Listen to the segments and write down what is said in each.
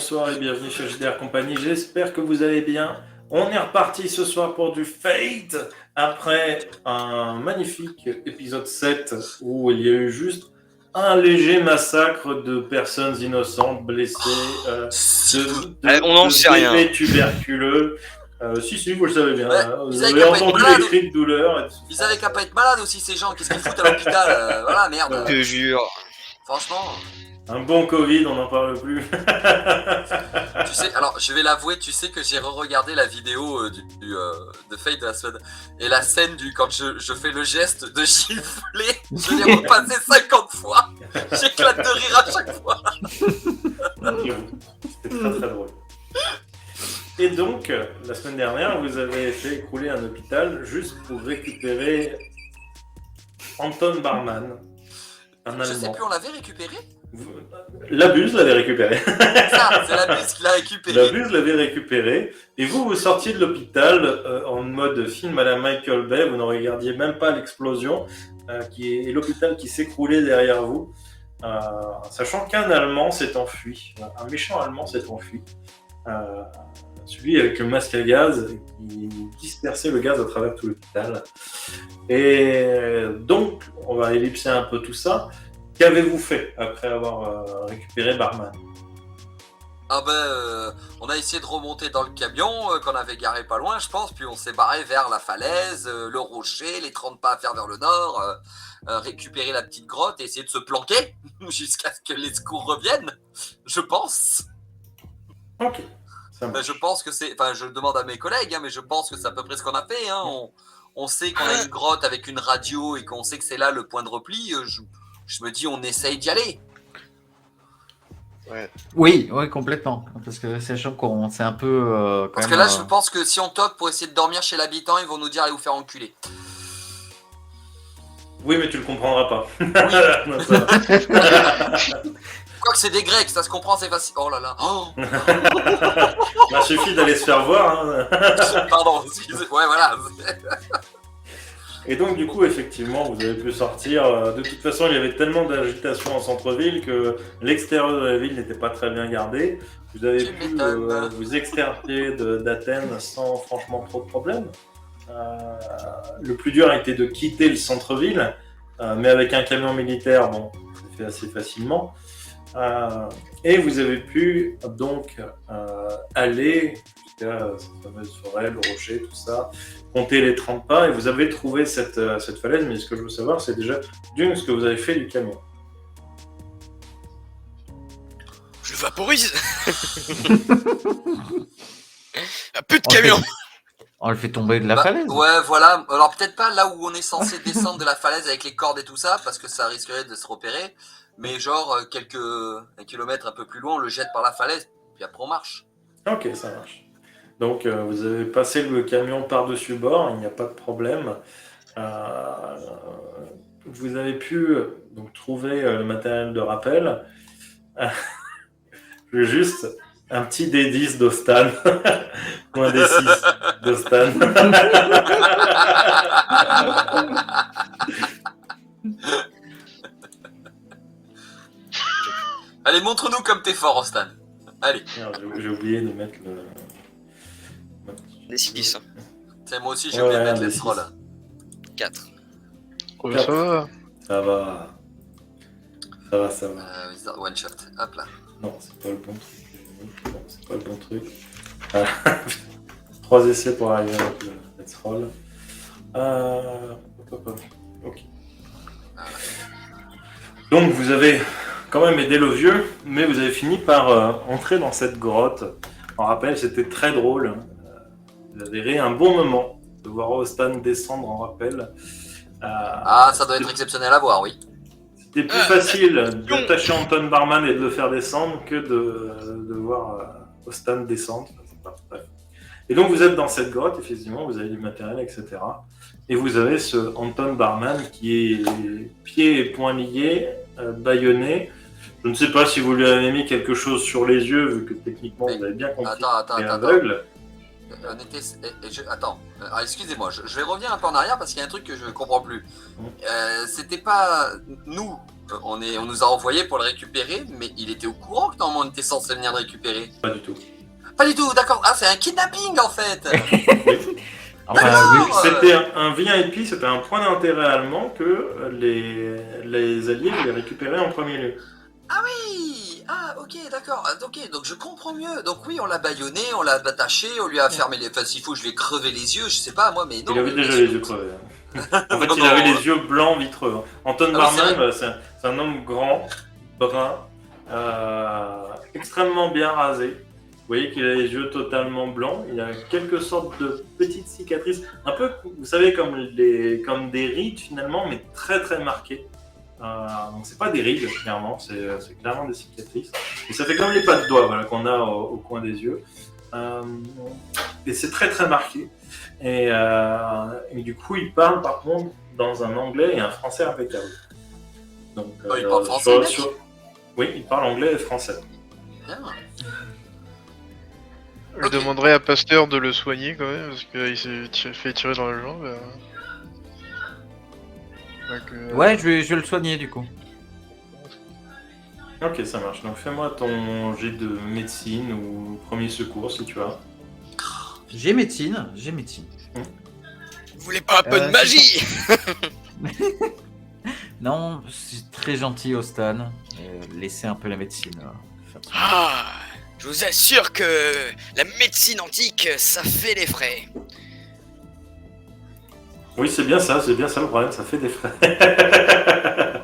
bonsoir et bienvenue sur JDR Compagnie, j'espère que vous allez bien. On est reparti ce soir pour du Fate, après un magnifique épisode 7 où il y a eu juste un léger massacre de personnes innocentes blessées, On n'en sait rien. bébés tuberculeux. Si, vous le savez bien. Ouais, Vous avez entendu les cris de douleur. Ils avaient qu'à pas être malades aussi, ces gens. Qu'est-ce qu'ils foutent à l'hôpital Voilà, merde. Je te jure. Franchement. Un bon Covid, on n'en parle plus. Tu sais, alors je vais l'avouer, tu sais que j'ai re-regardé la vidéo de Fate de la semaine. Et la scène quand je fais le geste de gifler, je l'ai repassé 50 fois. J'éclate de rire à chaque fois. C'était très très drôle. Et donc, la semaine dernière, vous avez fait écrouler un hôpital juste pour récupérer Anton Barman, un Je sais Allemand. plus, on l'avait récupéré L'Abuse l'avait récupéré. Ça, c'est la buse qui l'a récupéré. L'Abuse l'avait récupéré. Et vous sortiez de l'hôpital en mode film à la Michael Bay. Vous ne regardiez même pas l'explosion et l'hôpital qui s'écroulait derrière vous. Sachant qu'un Allemand s'est enfui. Un méchant Allemand s'est enfui. Celui avec le masque à gaz qui dispersait le gaz à travers tout l'hôpital. Et donc, on va ellipser un peu tout ça. Qu'avez-vous fait après avoir récupéré Barman ? On a essayé de remonter dans le camion qu'on avait garé pas loin, je pense, puis on s'est barré vers la falaise, le rocher, les 30 pas à faire vers le nord, récupérer la petite grotte et essayer de se planquer jusqu'à ce que les secours reviennent, je pense. Ok. Je pense que c'est... Enfin, je demande à mes collègues, mais je pense que c'est à peu près ce qu'on a fait. On sait qu'on a une grotte avec une radio et qu'on sait que c'est là le point de repli. Je me dis, on essaye d'y aller. Ouais. Oui, complètement. Parce que sachant qu'on c'est un peu. Parce que là, je pense que si on toque pour essayer de dormir chez l'habitant, ils vont nous dire allez vous faire enculer. Oui, mais tu le comprendras pas. Quoique c'est des Grecs, ça se comprend, c'est facile. Oh là là. Oh. Il suffit d'aller se faire voir. Hein. Pardon, excusez-moi. Ouais, voilà. Et donc, du coup, effectivement, vous avez pu sortir. De toute façon, il y avait tellement d'agitation en centre-ville que l'extérieur de la ville n'était pas très bien gardé. Vous avez pu vous extirper d'Athènes sans franchement trop de problèmes. Le plus dur a été de quitter le centre-ville, mais avec un camion militaire, bon, ça s'est fait assez facilement. Et vous avez pu donc aller jusqu'à cette fameuse forêt, le rocher, tout ça, compter les 30 pas, et vous avez trouvé cette falaise, mais ce que je veux savoir, c'est déjà d'une, ce que vous avez fait du camion. Je le vaporise. Plus de camion. On le fait tomber de la falaise. Ouais, voilà. Alors peut-être pas là où on est censé descendre de la falaise avec les cordes et tout ça, parce que ça risquerait de se repérer. Mais genre, un kilomètre un peu plus loin, on le jette par la falaise, puis après on marche. Ok, ça marche. Donc, vous avez passé le camion par-dessus bord, il n'y a pas de problème. Vous avez pu donc, trouver le matériel de rappel. Juste un petit D10 d'Ostan. Ou un D6 d'Ostan. Allez, montre-nous comme t'es fort, Stan. Allez. J'ai oublié de mettre le... Des 6. Moi aussi, j'ai oublié de mettre les scrolls. 4. Ça va. Ça va. Ça va. One shot. Hop là. Non, c'est pas le bon truc. Non, c'est pas le bon truc. 3 essais pour arriver avec le let's roll. Ok. Donc, vous avez quand même aidé le vieux, mais vous avez fini par entrer dans cette grotte. On rappelle, c'était très drôle. Vous avez ri un bon moment de voir Ostan descendre en rappel. Ça doit être exceptionnel à voir, oui. C'était plus facile d'attacher Anton Barman et de le faire descendre que de voir Ostan descendre. Bref. Et donc vous êtes dans cette grotte, effectivement, vous avez du matériel, etc. Et vous avez ce Anton Barman qui est pieds et poings liés, bâillonné. Je ne sais pas si vous lui avez mis quelque chose sur les yeux, vu que techniquement vous avez bien compris qu'il est aveugle. Attends, excusez-moi, je vais revenir un peu en arrière parce qu'il y a un truc que je ne comprends plus. C'était pas nous, on nous a envoyé pour le récupérer, mais il était au courant que normalement on était censé venir le récupérer. Pas du tout. Pas du tout, d'accord. Ah, c'est un kidnapping en fait. Enfin, D'accord. oui. C'était un VIP, c'était un point d'intérêt allemand que les Alliés voulaient récupérer en premier lieu. Ah oui. Ah, ok, d'accord. Ok, donc je comprends mieux. Donc oui, on l'a bâillonné, on l'a attaché, on lui a fermé les. Enfin, s'il faut, je vais crever les yeux, je sais pas moi, mais non. Il avait déjà les yeux crevés. En fait, Non, il avait non. les yeux blancs vitreux. Anton Ah oui, c'est Barman, c'est un homme grand, brun, extrêmement bien rasé. Vous voyez qu'il a les yeux totalement blancs. Il a quelque sorte de petites cicatrices, un peu, vous savez, comme des rides finalement, mais très très marquées. Donc c'est pas des rides, clairement, c'est clairement des cicatrices. Et ça fait comme les pas de doigts voilà, qu'on a au coin des yeux. Et c'est très très marqué. Et du coup, il parle par contre dans un anglais et un français impeccable. Donc, Il parle français, mec Oui, il parle anglais et français. Bien. Je Ok. demanderais à Pasteur de le soigner quand même, parce qu'il s'est fait tirer dans la jambe. Donc, Ouais, je vais le soigner du coup. Ok, ça marche. Donc fais-moi ton jet de médecine ou premier secours si tu as. J'ai médecine, j'ai médecine. Vous voulez pas un peu de c'est magie? Non, c'est très gentil, Ostan. Laissez un peu la médecine. Faire son- Ah, je vous assure que la médecine antique, ça fait les frais. Oui, c'est bien ça le problème, ça fait des frais.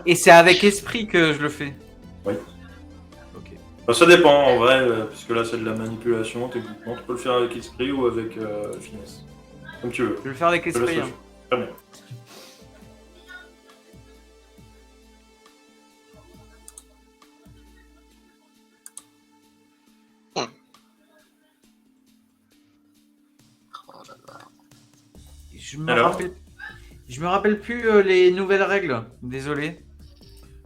Et c'est avec esprit que je le fais. Oui. Ok. Enfin, ça dépend en vrai, puisque là c'est de la manipulation, techniquement. Tu peux le faire avec esprit ou avec finesse. Comme tu veux. Je vais le faire avec Je te laisse esprit. le Hein. choix. Très bien. Oh là là. Alors Je me rappelle plus les nouvelles règles. Désolé.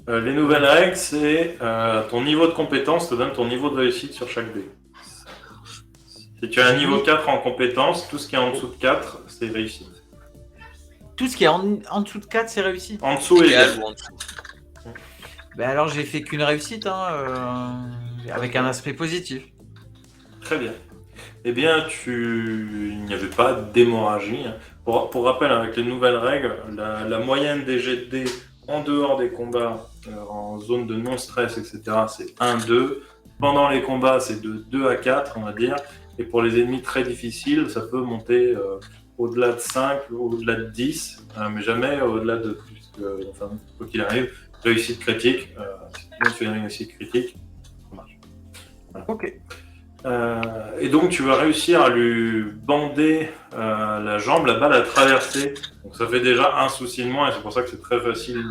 Les nouvelles règles, c'est ton niveau de compétence te donne ton niveau de réussite sur chaque dé. Si tu as un niveau 4 en compétence, tout ce qui est en dessous de 4, c'est réussite. Tout ce qui est en dessous de 4, c'est réussi. En dessous, Égal égal. ou en dessous. Ben alors j'ai fait qu'une réussite, hein, avec un aspect positif. Très bien. Eh bien, il n'y avait pas d'hémorragie. Pour rappel, avec les nouvelles règles, la moyenne des jets de dés en dehors des combats, en zone de non-stress, etc., c'est 1-2. Pendant les combats, c'est de 2 à 4, on va dire. Et pour les ennemis très difficiles, ça peut monter au-delà de 5, au-delà de 10, mais jamais au-delà de plus. Enfin, quoi qu'il arrive, réussite critique. Si tu fais une réussite critique, ça marche. Voilà. Ok. Et donc tu vas réussir à lui bander la jambe, la balle a traversé. Donc ça fait déjà un souci de moins et c'est pour ça que c'est très facile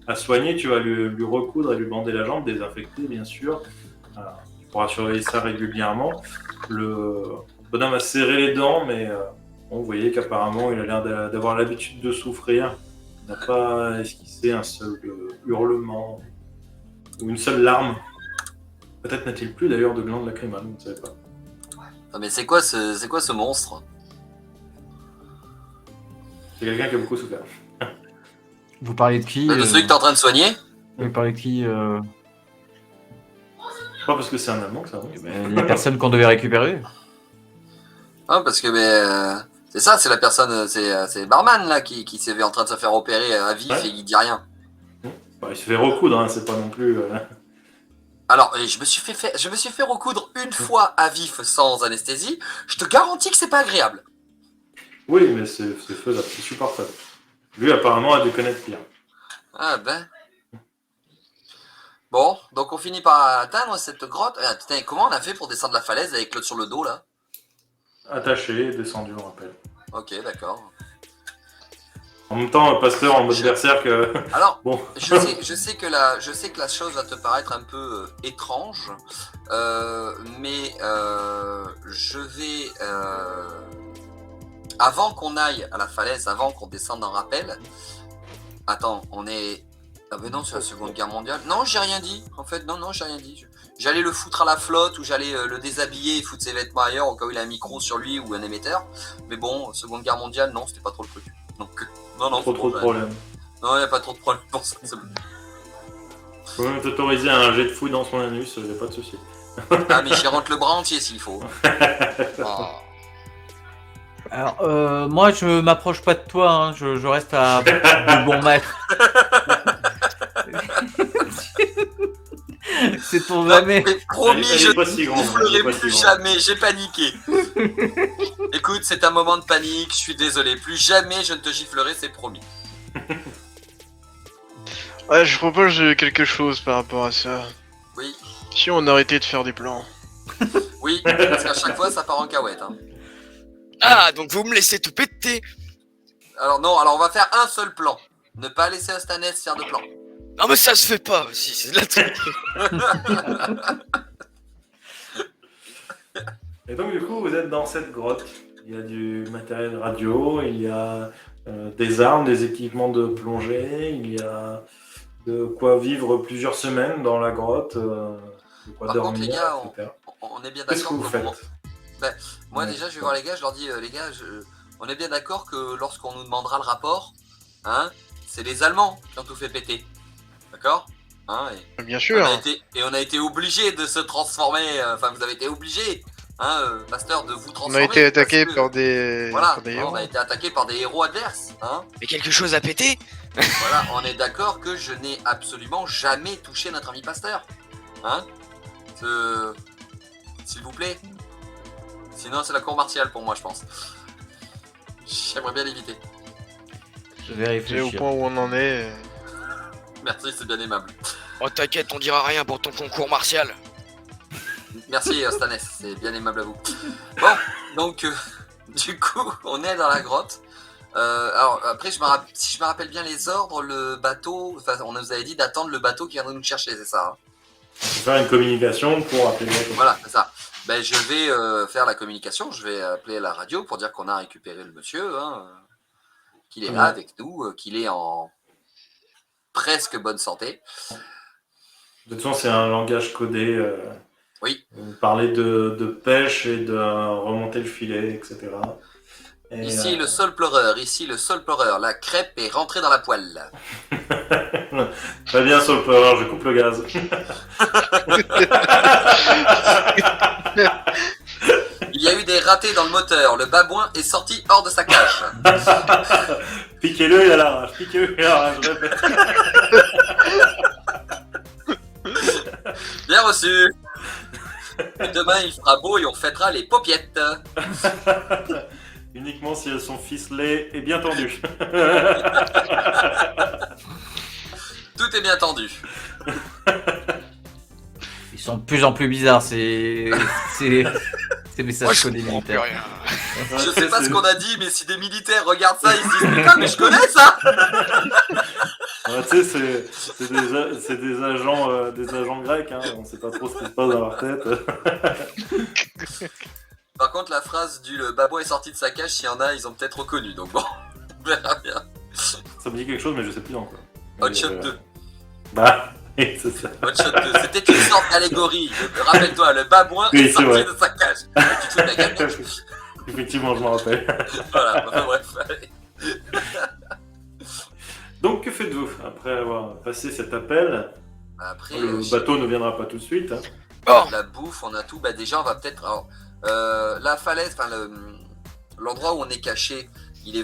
à soigner. Tu vas lui recoudre et lui bander la jambe, désinfecter bien sûr. Tu pourras surveiller ça régulièrement. Le bonhomme a serré les dents, mais bon, vous voyez qu'apparemment il a l'air d'avoir l'habitude de souffrir. Il n'a pas esquissé un seul hurlement ou une seule larme. Peut-être n'a-t-il plus d'ailleurs de glandes lacrymales, vous ne savez pas. Ah, mais c'est quoi ce monstre? C'est quelqu'un qui a beaucoup souffert. Vous parlez de qui De celui que t'es en train de soigner? Vous parlez de qui Pas parce que c'est un Allemand que ça va. Les personnes qu'on devait récupérer. Ah, parce que c'est ça, c'est la personne, c'est Barman là qui s'est en train de se faire opérer à vif Ouais. et il dit rien. Bah, il se fait recoudre, hein, c'est pas non plus. Alors, je me suis fait recoudre une fois à vif sans anesthésie. Je te garantis que c'est pas agréable. Oui, mais c'est faisable, c'est supportable. Lui, apparemment, a dû connaître pire. Ah ben. Bon, donc on finit par atteindre cette grotte. Ah, putain, comment on a fait pour descendre la falaise avec l'autre sur le dos là? Attaché, descendu, on rappelle. Ok, d'accord. En même temps, Pasteur en mode berserk. Alors, Bon. je sais que la chose va te paraître un peu étrange, mais je vais avant qu'on aille à la falaise, avant qu'on descende en rappel. Attends, on est. Ah ben non, c'est la Seconde Guerre mondiale. Non, j'ai rien dit. En fait, non, j'ai rien dit. J'allais le foutre à la flotte ou j'allais le déshabiller et foutre ses vêtements ailleurs au cas où il a un micro sur lui ou un émetteur. Mais bon, Seconde Guerre mondiale, non, c'était pas trop le truc. Donc, non, Trop de problèmes. Non, il n'y a pas trop de problème pour ça. Faut même t'autoriser à un jet de fouille dans son anus, y a pas de souci. Ah, mais j'y rentre le bras entier s'il faut. Oh. Alors, moi, je m'approche pas de toi, hein. Je reste à de bon maître. C'est ton jamais. Mais promis, Elle est je pas ne si grande, soufflerai elle est pas plus si grande. jamais, j'ai paniqué. Écoute, c'est un moment de panique, je suis désolé. Plus jamais je ne te giflerai, c'est promis. Ouais, je propose quelque chose par rapport à ça. Oui, Si on arrêtait de faire des plans. oui, parce qu'à chaque fois ça part en cahuète. Hein. Ah, donc vous me laissez tout péter. Alors non, alors on va faire un seul plan. Ne pas laisser Ostanes faire de plan. Non mais ça se fait pas aussi, c'est de la truc. Et donc, du coup, vous êtes dans cette grotte. Il y a du matériel radio, il y a des armes, des équipements de plongée, il y a de quoi vivre plusieurs semaines dans la grotte, de quoi Par contre, les dormir, gars, etc. On est bien Qu'est-ce que d'accord vous qu'au faites? moment- Moi Ouais, déjà je vais voir les gars, je leur dis les gars, on est bien d'accord que lorsqu'on nous demandera le rapport, hein, c'est les Allemands qui ont tout fait péter. D'accord, hein, Bien sûr. on a été obligés de se transformer, enfin vous avez été obligés, hein, Master, de vous On transformer. a été attaqué parce que, par des. Voilà, par des hein, héros. on a été attaqué par des héros adverses. Hein. Mais quelque chose à péter? Voilà, on est d'accord que je n'ai absolument jamais touché notre ami Pasteur. Hein, s'il vous plaît. Sinon c'est la cour martiale pour moi je pense. J'aimerais bien l'éviter. Je vais C'est au réfléchir. point où on en est. Merci, c'est bien aimable. Oh t'inquiète, on dira rien pour ton concours martial. Merci Stanes, c'est bien aimable à vous. Bon, donc du coup, on est dans la grotte. Alors après, si je me rappelle bien les ordres, le bateau, enfin, on nous avait dit d'attendre le bateau qui viendrait nous chercher, c'est ça. Hein. Faire une communication pour appeler les autres. Voilà, c'est ça. Ben, je vais faire la communication, je vais appeler la radio pour dire qu'on a récupéré le monsieur, hein, qu'il est là avec nous, qu'il est en presque bonne santé. De toute façon, c'est un langage codé. Oui. Vous parlez de pêche et de remonter le filet, etc. Et, Ici le seul pleureur, la crêpe est rentrée dans la poêle. Très bien, sur le power, je coupe le gaz. Il y a eu des ratés dans le moteur, le babouin est sorti hors de sa cage. Piquez-le, il a la rage. Piquez-le, il a la rage, je répète. Bien reçu. Et demain il fera beau et on fêtera les paupiettes. Uniquement si elles sont ficelées et bien tendues. Tout est bien tendu. Ils sont de plus en plus bizarres, ces Moi messages je codés comprends plus militaires. rien. Je sais pas ce qu'on a dit, mais si des militaires regardent ça, ils se disent putain, mais je connais ça. Ouais, tu sais, c'est des agents grecs, hein. On sait pas trop ce qui se passe dans leur tête. Par contre, la phrase du le babouin est sorti de sa cage, s'il y en a, ils ont peut-être reconnu. Donc bon, on verra bien. Ça me dit quelque chose, mais je sais plus encore. Hotshot 2. Bah, oui, c'est ça. Hotshot 2. C'était une sorte d'allégorie. Rappelle-toi, le babouin Oui, est c'est sorti vrai. de sa cage. Et tu te fous de la gueule, mec. Effectivement, je m'en rappelle. Voilà, enfin, bref. Allez. Donc, que faites-vous après avoir passé cet appel? Après, Le bateau ne viendra pas tout de suite. Hein. Bon, la bouffe, on a tout. Bah déjà, on va peut-être. Alors, la falaise, enfin l'endroit où on est caché, il y a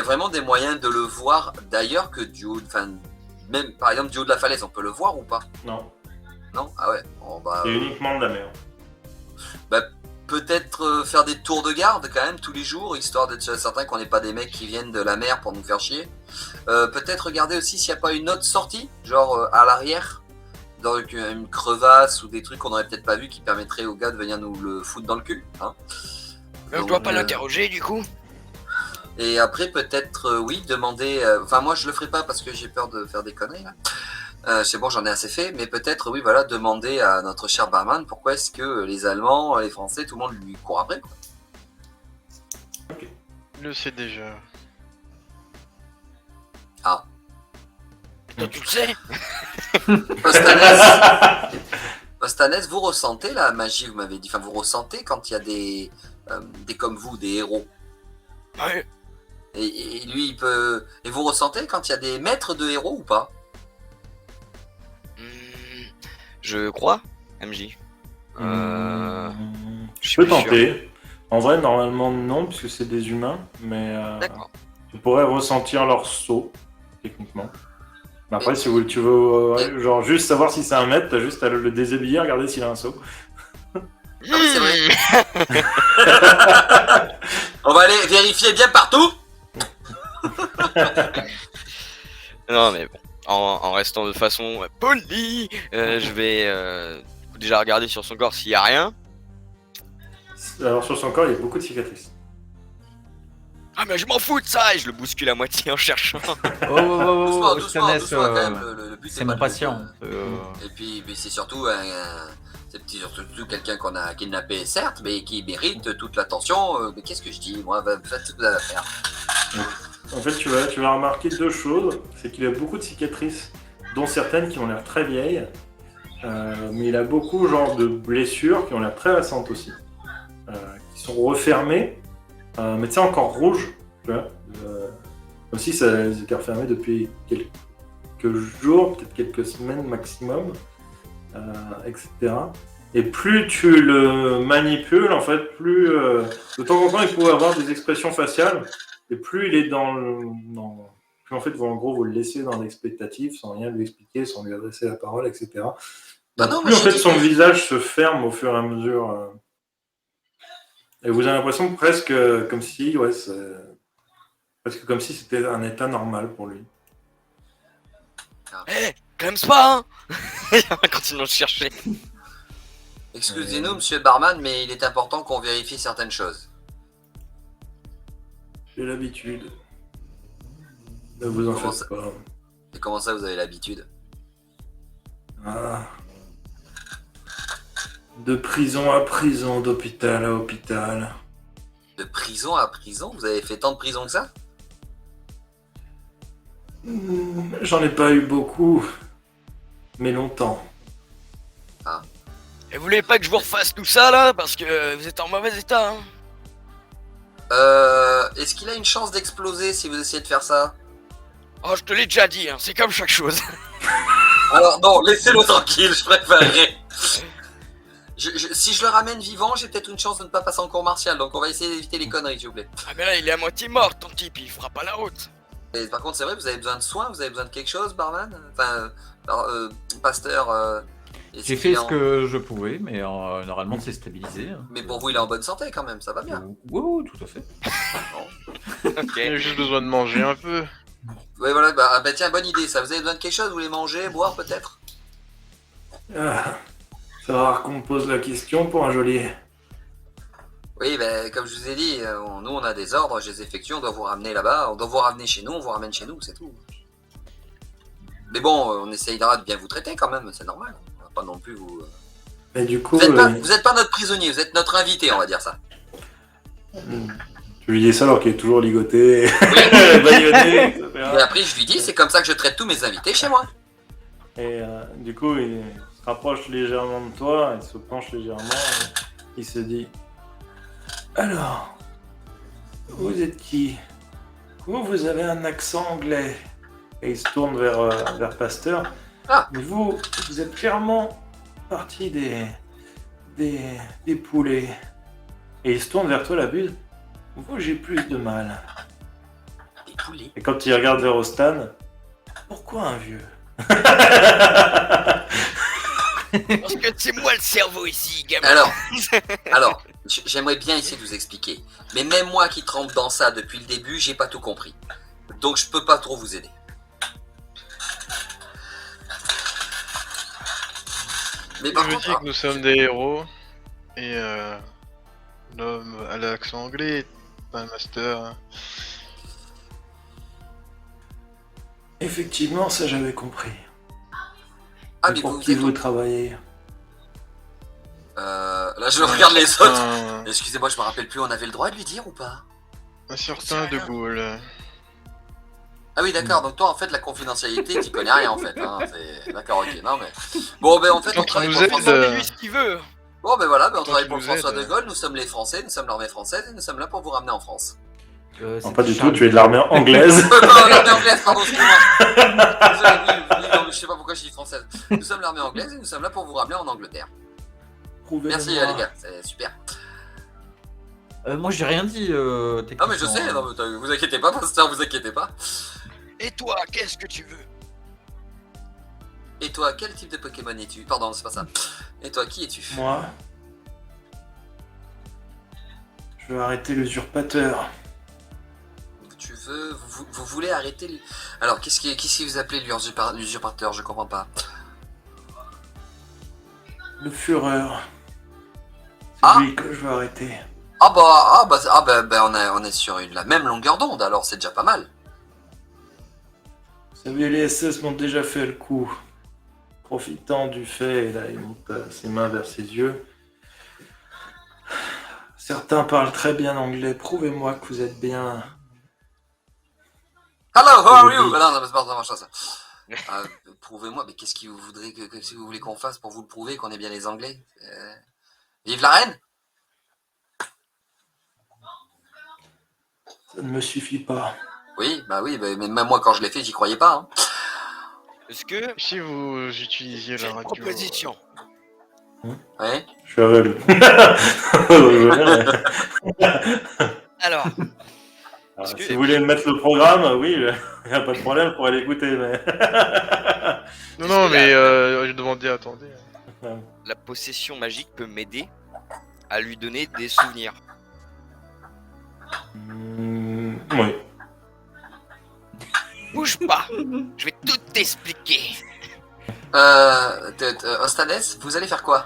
vraiment des moyens de le voir d'ailleurs que du haut. Enfin, même par exemple du haut de la falaise, on peut le voir ou pas? Non, Non? Ah ouais. Bon, bah, c'est uniquement de la mer. peut-être faire des tours de garde quand même tous les jours, histoire d'être certain qu'on n'est pas des mecs qui viennent de la mer pour nous faire chier. Peut-être regarder aussi s'il n'y a pas une autre sortie, genre à l'arrière. Dans une crevasse ou des trucs qu'on n'aurait peut-être pas vu qui permettraient aux gars de venir nous le foutre dans le cul. Hein. je dois pas l'interroger du coup. Et après peut-être oui demander. Enfin moi je le ferai pas parce que j'ai peur de faire des conneries. Là. C'est bon j'en ai assez fait, mais peut-être oui voilà demander à notre cher barman pourquoi est-ce que les Allemands, les Français, tout le monde lui court après. Quoi. Il le sait déjà. Ah. Toi tu le sais. Ostanes, vous ressentez la magie, vous m'avez dit. Enfin vous ressentez quand il y a des comme vous, des héros. Ouais. Et lui il peut. Et vous ressentez quand il y a des maîtres de héros ou pas? Je crois, MJ. Je Je suis peux plus sûr. tenter. En vrai, normalement, non, puisque c'est des humains, mais D'accord. tu pourrais ressentir leur saut, techniquement. Mais après, si tu veux genre juste savoir si c'est un maître, t'as juste à le déshabiller, regarder s'il a un saut. Non, mais c'est vrai. On va aller vérifier bien partout. Non, mais bon. En restant de façon polie, je vais déjà regarder sur son corps s'il y a rien. Alors, sur son corps, il y a beaucoup de cicatrices. Ah, mais je m'en fous de ça! Et je le bouscule à moitié en cherchant. Doucement, je te laisse, doucement, quand même. Le but, c'est pas mon de- patient. Et puis c'est surtout surtout quelqu'un qu'on a kidnappé, certes, mais qui mérite toute l'attention. Mais qu'est-ce que je dis, moi? Faites ce que vous avez à faire. En fait, tu vas remarquer deux choses. C'est qu'il a beaucoup de cicatrices, dont certaines qui ont l'air très vieilles. Mais il a beaucoup genre de blessures qui ont l'air très récentes aussi. Qui sont refermées, mais tu sais, encore rouges. Tu vois, comme si ça était refermé depuis quelques jours, peut-être quelques semaines maximum, etc. Et plus tu le manipules, en fait, plus de temps en temps, il peut avoir des expressions faciales. Et plus il est plus en fait, en gros, vous le laissez dans l'expectative, sans rien lui expliquer, sans lui adresser la parole, etc. Bah non, Plus mais en j'ai fait, dit son que- visage se ferme au fur et à mesure. Et vous avez l'impression presque comme si, presque comme si c'était un état normal pour lui. Eh, calme pas, hein! Continuons de chercher. Excusez-nous, monsieur le barman, mais il est important qu'on vérifie certaines choses. J'ai l'habitude. Ne vous en Comment faites ça pas. Et comment ça, vous avez l'habitude? Ah. De prison à prison, d'hôpital à hôpital. De prison à prison? Vous avez fait tant de prison que ça? J'en ai pas eu beaucoup, mais longtemps. Et vous voulez pas que je vous refasse tout ça là? Parce que vous êtes en mauvais état, hein? Est-ce qu'il a une chance d'exploser si vous essayez de faire ça? Oh, je te l'ai déjà dit, hein, c'est comme chaque chose. Alors non, laissez-le tranquille, je préférerais. Si je le ramène vivant, j'ai peut-être une chance de ne pas passer en cours martial, donc on va essayer d'éviter les conneries, s'il vous plaît. Ah, mais là, il est à moitié mort, ton type, il fera pas la route. Et par contre, c'est vrai, vous avez besoin de soins, vous avez besoin de quelque chose, barman? Enfin, pasteur. est-ce J'ai qu'il fait est ce en- que je pouvais, mais normalement c'est stabilisé. Mais pour vous, il est en bonne santé quand même, ça va bien. Oui, tout à fait. Ok. Il a juste besoin de manger un peu. Ouais, voilà, bah tiens, bonne idée, ça. Vous avez besoin de quelque chose? Vous voulez manger, boire peut-être? Ah. C'est rare qu'on me pose la question pour un geôlier. Oui, ben comme je vous ai dit, nous on a des ordres, je les effectue, on doit vous ramener là-bas, on doit vous ramener chez nous, on vous ramène chez nous, c'est tout. Mais bon, on essayera de bien vous traiter quand même, c'est normal. On va pas non plus vous. Et du coup, Vous êtes pas notre prisonnier, vous êtes notre invité, on va dire ça. tu lui dis ça alors qu'il est toujours ligoté, baïonné, etc. Et après, je lui dis, c'est comme ça que je traite tous mes invités chez moi. Et du coup, il se rapproche légèrement de toi, il se penche légèrement, et il se dit alors, vous êtes qui? Vous avez un accent anglais. Et il se tourne vers Pasteur. Ah. Mais vous êtes clairement parti des poulets. Et il se tourne vers toi, la buse. Vous, j'ai plus de mal. Des poulets. Et quand il regarde vers Ostan, pourquoi un vieux? Parce que c'est moi le cerveau ici, gamin. Alors, j'aimerais bien essayer de vous expliquer. Mais même moi qui trempe dans ça depuis le début, j'ai pas tout compris. Donc je peux pas trop vous aider. Mais Je par me contre, dis que nous sommes des héros. Et l'homme à l'accent anglais est un master. Effectivement, ça j'avais compris. mais pour vous qui êtes... vous travaillez? Là je regarde les autres. Un, Excusez-moi, je me rappelle plus, on avait le droit de lui dire ou pas? un certain De Gaulle. Ah oui, d'accord, donc toi en fait la confidentialité, t'y connais rien en fait. Hein. D'accord, ok, non mais... Bon ben en fait on Donc, travaille il pour nous François... aide. Demandez-lui ce qu'il veut. Bon ben voilà, on Donc, travaille il pour nous François aide. de Gaulle, nous sommes les Français, nous sommes l'armée française et nous sommes là pour vous ramener en France. Non, pas du tout, tu es de l'armée anglaise. Non, l'armée anglaise, pardon, excuse-moi. Oui, non, mais je sais pas pourquoi je dis française. Nous sommes l'armée anglaise et nous sommes là pour vous ramener en Angleterre. Merci les gars, c'est super. Moi, j'ai rien dit. Non mais je sais, non, mais vous inquiétez pas, pasteur, vous inquiétez pas. Et toi, qu'est-ce que tu veux? Et toi, quel type de Pokémon es-tu? Pardon, c'est pas ça. Et toi, qui es-tu? Moi, je veux arrêter l'usurpateur. Tu veux... Vous voulez arrêter... Alors, qu'est-ce qui vous appelez l'usurpateur? Je comprends pas. Le Fureur. C'est Ah. lui que je veux arrêter. On est sur la même longueur d'onde, alors c'est déjà pas mal. Vous savez, les SS m'ont déjà fait le coup. Profitant du fait, et là, il monte ses mains vers ses yeux. Certains parlent très bien anglais. Prouvez-moi que vous êtes bien. Hello, how are you? Non, mais c'est pas ça. Prouvez-moi, mais qu'est-ce que vous voudrez que vous voulez qu'on fasse pour vous le prouver qu'on est bien les Anglais? Vive la reine? Ça ne me suffit pas. Oui, mais même moi quand je l'ai fait, j'y croyais pas. Hein. Est-ce que Si vous utilisiez j'ai la une radio... proposition? Ouais. Je suis aveugle. Alors, Alors, Est-ce que- si vous voulez mettre le programme, oui, il n'y a pas de problème pour aller écouter. Mais... Non, que mais la- je demandais, attendez. la possession magique peut m'aider à lui donner des souvenirs. Oui. Bouge pas, je vais tout t'expliquer. Ostanes, vous allez faire quoi?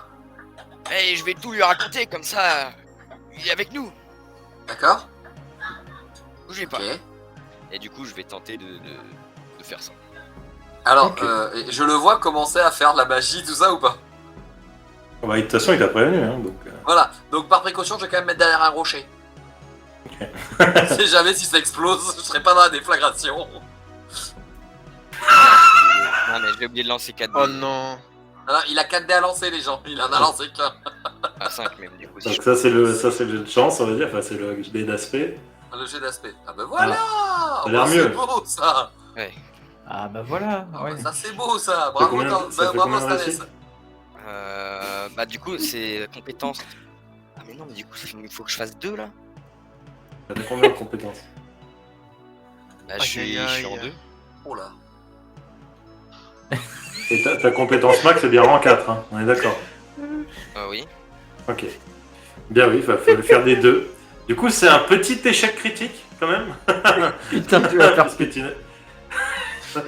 Et je vais tout lui raconter, comme ça, il est avec nous. D'accord? Bougez pas. Ok. Et du coup, je vais tenter de faire ça. Alors, Ok. je le vois commencer à faire de la magie, tout ça ou pas? Bah, de toute façon, il t'a prévenu. Hein, donc, Voilà, donc par précaution, je vais quand même mettre derrière un rocher. Ok. Si jamais si ça explose, je serai pas dans la déflagration. Non, mais j'ai oublié de lancer 4 Oh non. Alors, il a 4 dés à lancer, les gens. Il en a lancé qu'un. à 5 même, du coup. Si donc je... ça, c'est le jeu de chance, on va dire. Enfin, c'est le dé d'aspect. Le jet d'aspect. Ah ben voilà! Ça a l'air Oh, mieux. c'est beau ça! Ouais. Ah bah voilà. Ah, Ouais. bah, ça c'est beau ça! Bravo, combien- ça fait bravo combien de Stanis. réussites? Bah, du coup, c'est compétence. Ah, mais non, mais du coup, il faut que je fasse 2 là. T'as combien de compétences? Bah, je suis en 2. Oh là. Et ta compétence max, c'est bien rang 4, hein, on est d'accord. Oui. Ok. Bien oui, il faut le faire des deux. Du coup, c'est un petit échec critique, quand même. Putain, tu vas faire Parce que tu,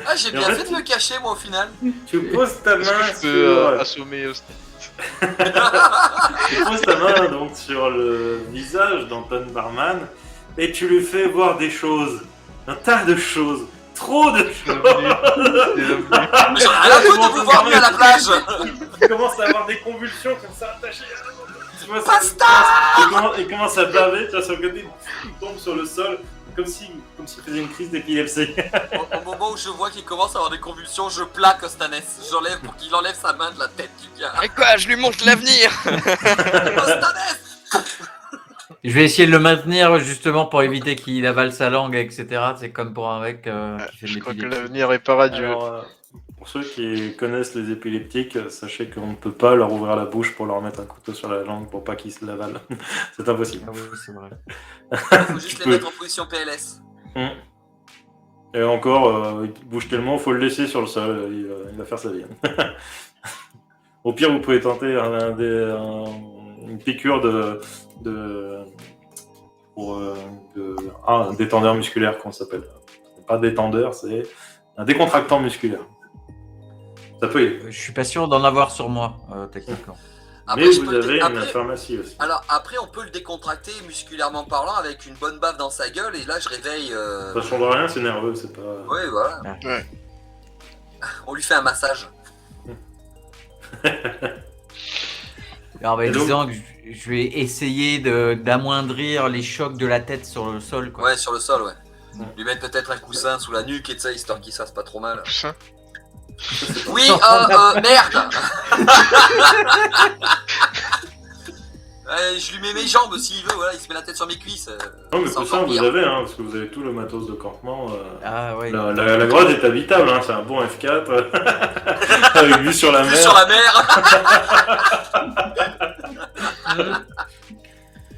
Ah, j'ai Et en bien fait, fait de me cacher moi au final. tu poses ta Est-ce main que je sur... peux assommer Austin? Tu poses ta main donc sur le visage d'Anton Barman et tu lui fais voir des choses. Un tas de choses. Trop de choses. J'en ai rien à foutre de vous voir nu à la plage! Il commence à avoir des convulsions comme ça attachées. Tu vois, Basta il commence à baver, tu vois, sur le côté, il tombe sur le sol, comme s'il faisait une crise d'épilepsie. Au moment où je vois qu'il commence à avoir des convulsions, je plaque Ostanes. J'enlève pour qu'il enlève sa main de la tête du gars. Et quoi, je lui montre l'avenir. Ostanes! Je vais essayer de le maintenir justement pour éviter qu'il avale sa langue, etc. C'est comme pour un mec qui fait de Je crois que l'épilepsie. l'avenir est pas radieux. Alors, pour ceux qui connaissent les épileptiques, sachez qu'on ne peut pas leur ouvrir la bouche pour leur mettre un couteau sur la langue pour pas qu'ils se l'avalent. C'est impossible. Ah oui, c'est vrai. Il faut juste Tu les peux. mettre en position PLS. Et encore, il bouge tellement, faut le laisser sur le sol, il va faire sa vie. Au pire, vous pouvez tenter une piqûre un détendeur musculaire, qu'on s'appelle. C'est pas détendeur, c'est un décontractant musculaire. Ça peut y Je suis pas sûr d'en avoir sur moi, techniquement. Après, Mais je vous peux le avez dé- une après- pharmacie aussi. Alors après, on peut le décontracter musculairement parlant avec une bonne baffe dans sa gueule et là, je réveille. Ça change rien, c'est nerveux, c'est pas... Ouais, voilà. Ouais. On lui fait un massage. Alors, bah, Et donc- disons que je vais essayer d'amoindrir les chocs de la tête sur le sol, quoi. Ouais, sur le sol, ouais. Ouais. Lui mettre peut-être un coussin sous la nuque et de ça, histoire qu'il se fasse pas trop mal. Poussin. Oui, merde Je lui mets mes jambes s'il veut, voilà, il se met la tête sur mes cuisses. Non, mais c'est tout ça, encore vous pire. avez, hein, parce que vous avez tout le matos de campement. Ah ouais. La grotte est habitable, hein, c'est un bon F4 avec vue sur la Vue mer. sur la mer.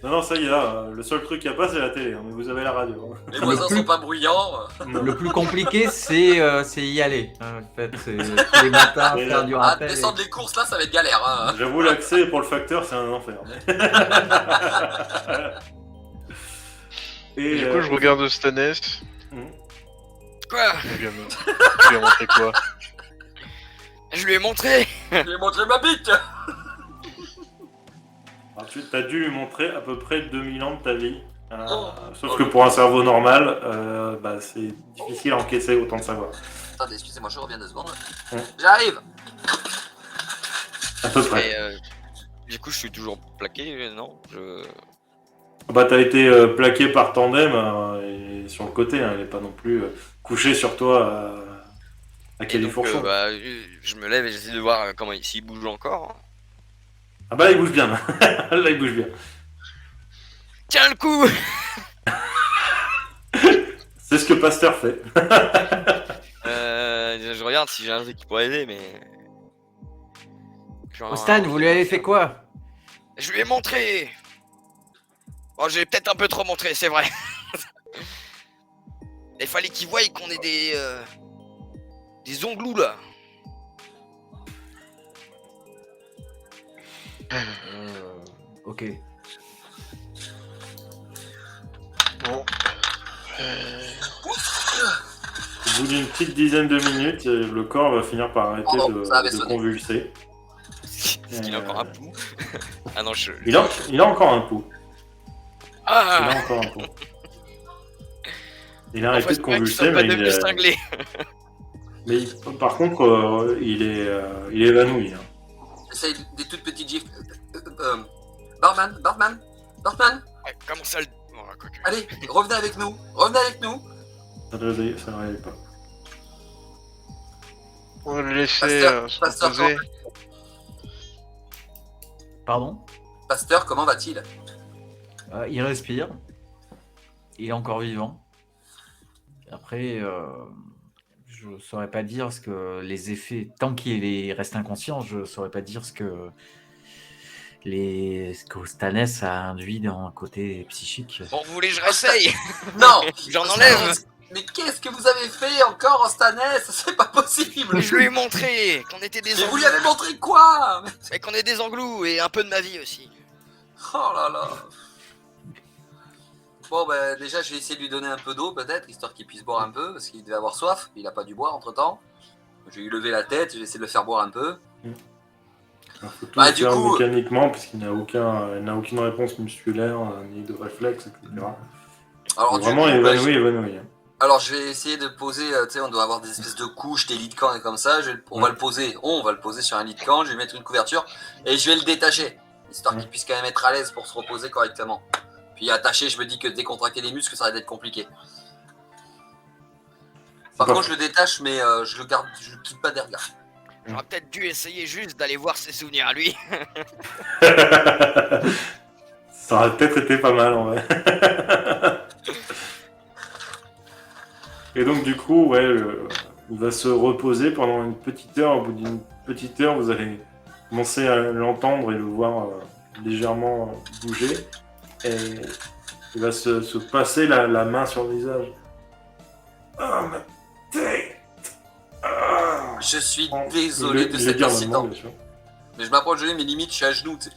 Non, ça y est, là, le seul truc qu'il n'y a pas, c'est la télé, hein, mais vous avez la radio. Les voisins plus- sont pas bruyants. Le plus compliqué, c'est y aller. Hein, en fait, c'est tous les matins Et faire du Ah, rappel. descendre les courses là, ça va être galère. Hein. J'avoue, l'accès pour le facteur, c'est un enfer. Et du coup, je regarde Stanès. Quoi? Je lui ai montré quoi? Je lui ai montré. Je lui ai montré ma bite. Alors, tu as dû lui montrer à peu près 2000 ans de ta vie. Oh. Sauf que pour un cerveau normal, c'est difficile à encaisser autant de savoir. Attendez, excusez-moi, je reviens 2 secondes. Ouais. J'arrive. À peu près. Et du coup, je suis toujours plaqué, non? Bah, t'as été plaqué par tandem et sur le côté, hein, il est pas non plus couché sur toi à Et donc, Califourchon. je me lève et j'essaie de voir comment s'il bouge encore. Ah bah, il bouge bien, là. Là, il bouge bien. Tiens le coup. C'est ce que Pasteur fait. Je regarde si j'ai un truc qui pourrait aider, mais. Genre, Stan, vous lui avez fait quoi? Je lui ai montré. Oh, j'ai peut-être un peu trop montré, c'est vrai. Il fallait qu'il voie qu'on ait des onglous là. Ok. Bon. Au bout d'une petite dizaine de minutes, le corps va finir par arrêter Pardon, ça avait de sonné. convulser. Est-ce qu'il a encore un pouls? Ah non, Il a encore un pouls. Il Ah. a encore un pouls. Il a En arrêté fait, de c'est vrai qu'ils convulser, sont pas mais, devenus cinglés. par contre, il est évanoui. Hein. J'essaye des toutes petites gifles. Barman. Ouais, comment ça le. Oh, quoique. Allez, revenez avec nous. Revenez avec nous. Ça ne réveille pas. On va le laisser Pasteur, se Pasteur, reposer. Pardon? Pasteur, comment va-t-il? Il respire. Il est encore vivant. Après, je ne saurais pas dire ce que les effets, tant qu'il reste inconscient, je ne saurais pas dire ce que Stanès a induit dans un côté psychique. Bon, vous voulez que je réessaye? Non. J'en enlève. Mais qu'est-ce que vous avez fait encore en Stanès? C'est pas possible. Je lui ai montré qu'on était des Mais vous englous. lui avez montré quoi? Et qu'on est des englous et un peu de ma vie aussi. Oh là là. Bon, bah, déjà, je vais essayer de lui donner un peu d'eau, peut-être, histoire qu'il puisse boire un peu, parce qu'il devait avoir soif. Il a pas dû boire entre temps. Je vais lui lever la tête, je vais essayer de le faire boire un peu. Il faut tout Bah, faire du coup- mécaniquement, puisqu'il n'a aucune réponse musculaire, ni de réflexe, etc. Alors, Il est vraiment bah, évanoui. Hein. alors, je vais essayer de poser, tu sais, on doit avoir des espèces de couches, des lits de camp et comme ça. On va le poser sur un lit de camp, je vais mettre une couverture et je vais le détacher, histoire qu'il puisse quand même être à l'aise pour se reposer correctement. Puis attaché, je me dis que décontracter les muscles, ça va être compliqué. Par Pas contre, je le détache, mais je le garde, je le quitte pas des regards. J'aurais peut-être dû essayer juste d'aller voir ses souvenirs à lui. Ça aurait peut-être été pas mal en vrai. Et donc du coup, ouais, il va se reposer pendant une petite heure. Au bout d'une petite heure, vous allez commencer à l'entendre et le voir légèrement bouger. Et il va se passer la main sur le visage. Ah, ma tête! Ah. Je suis Oh, désolé de il le cet dit en allemand, incident. bien sûr. Mais je m'approche de lui, mais limite, je suis à genoux. Tu sais.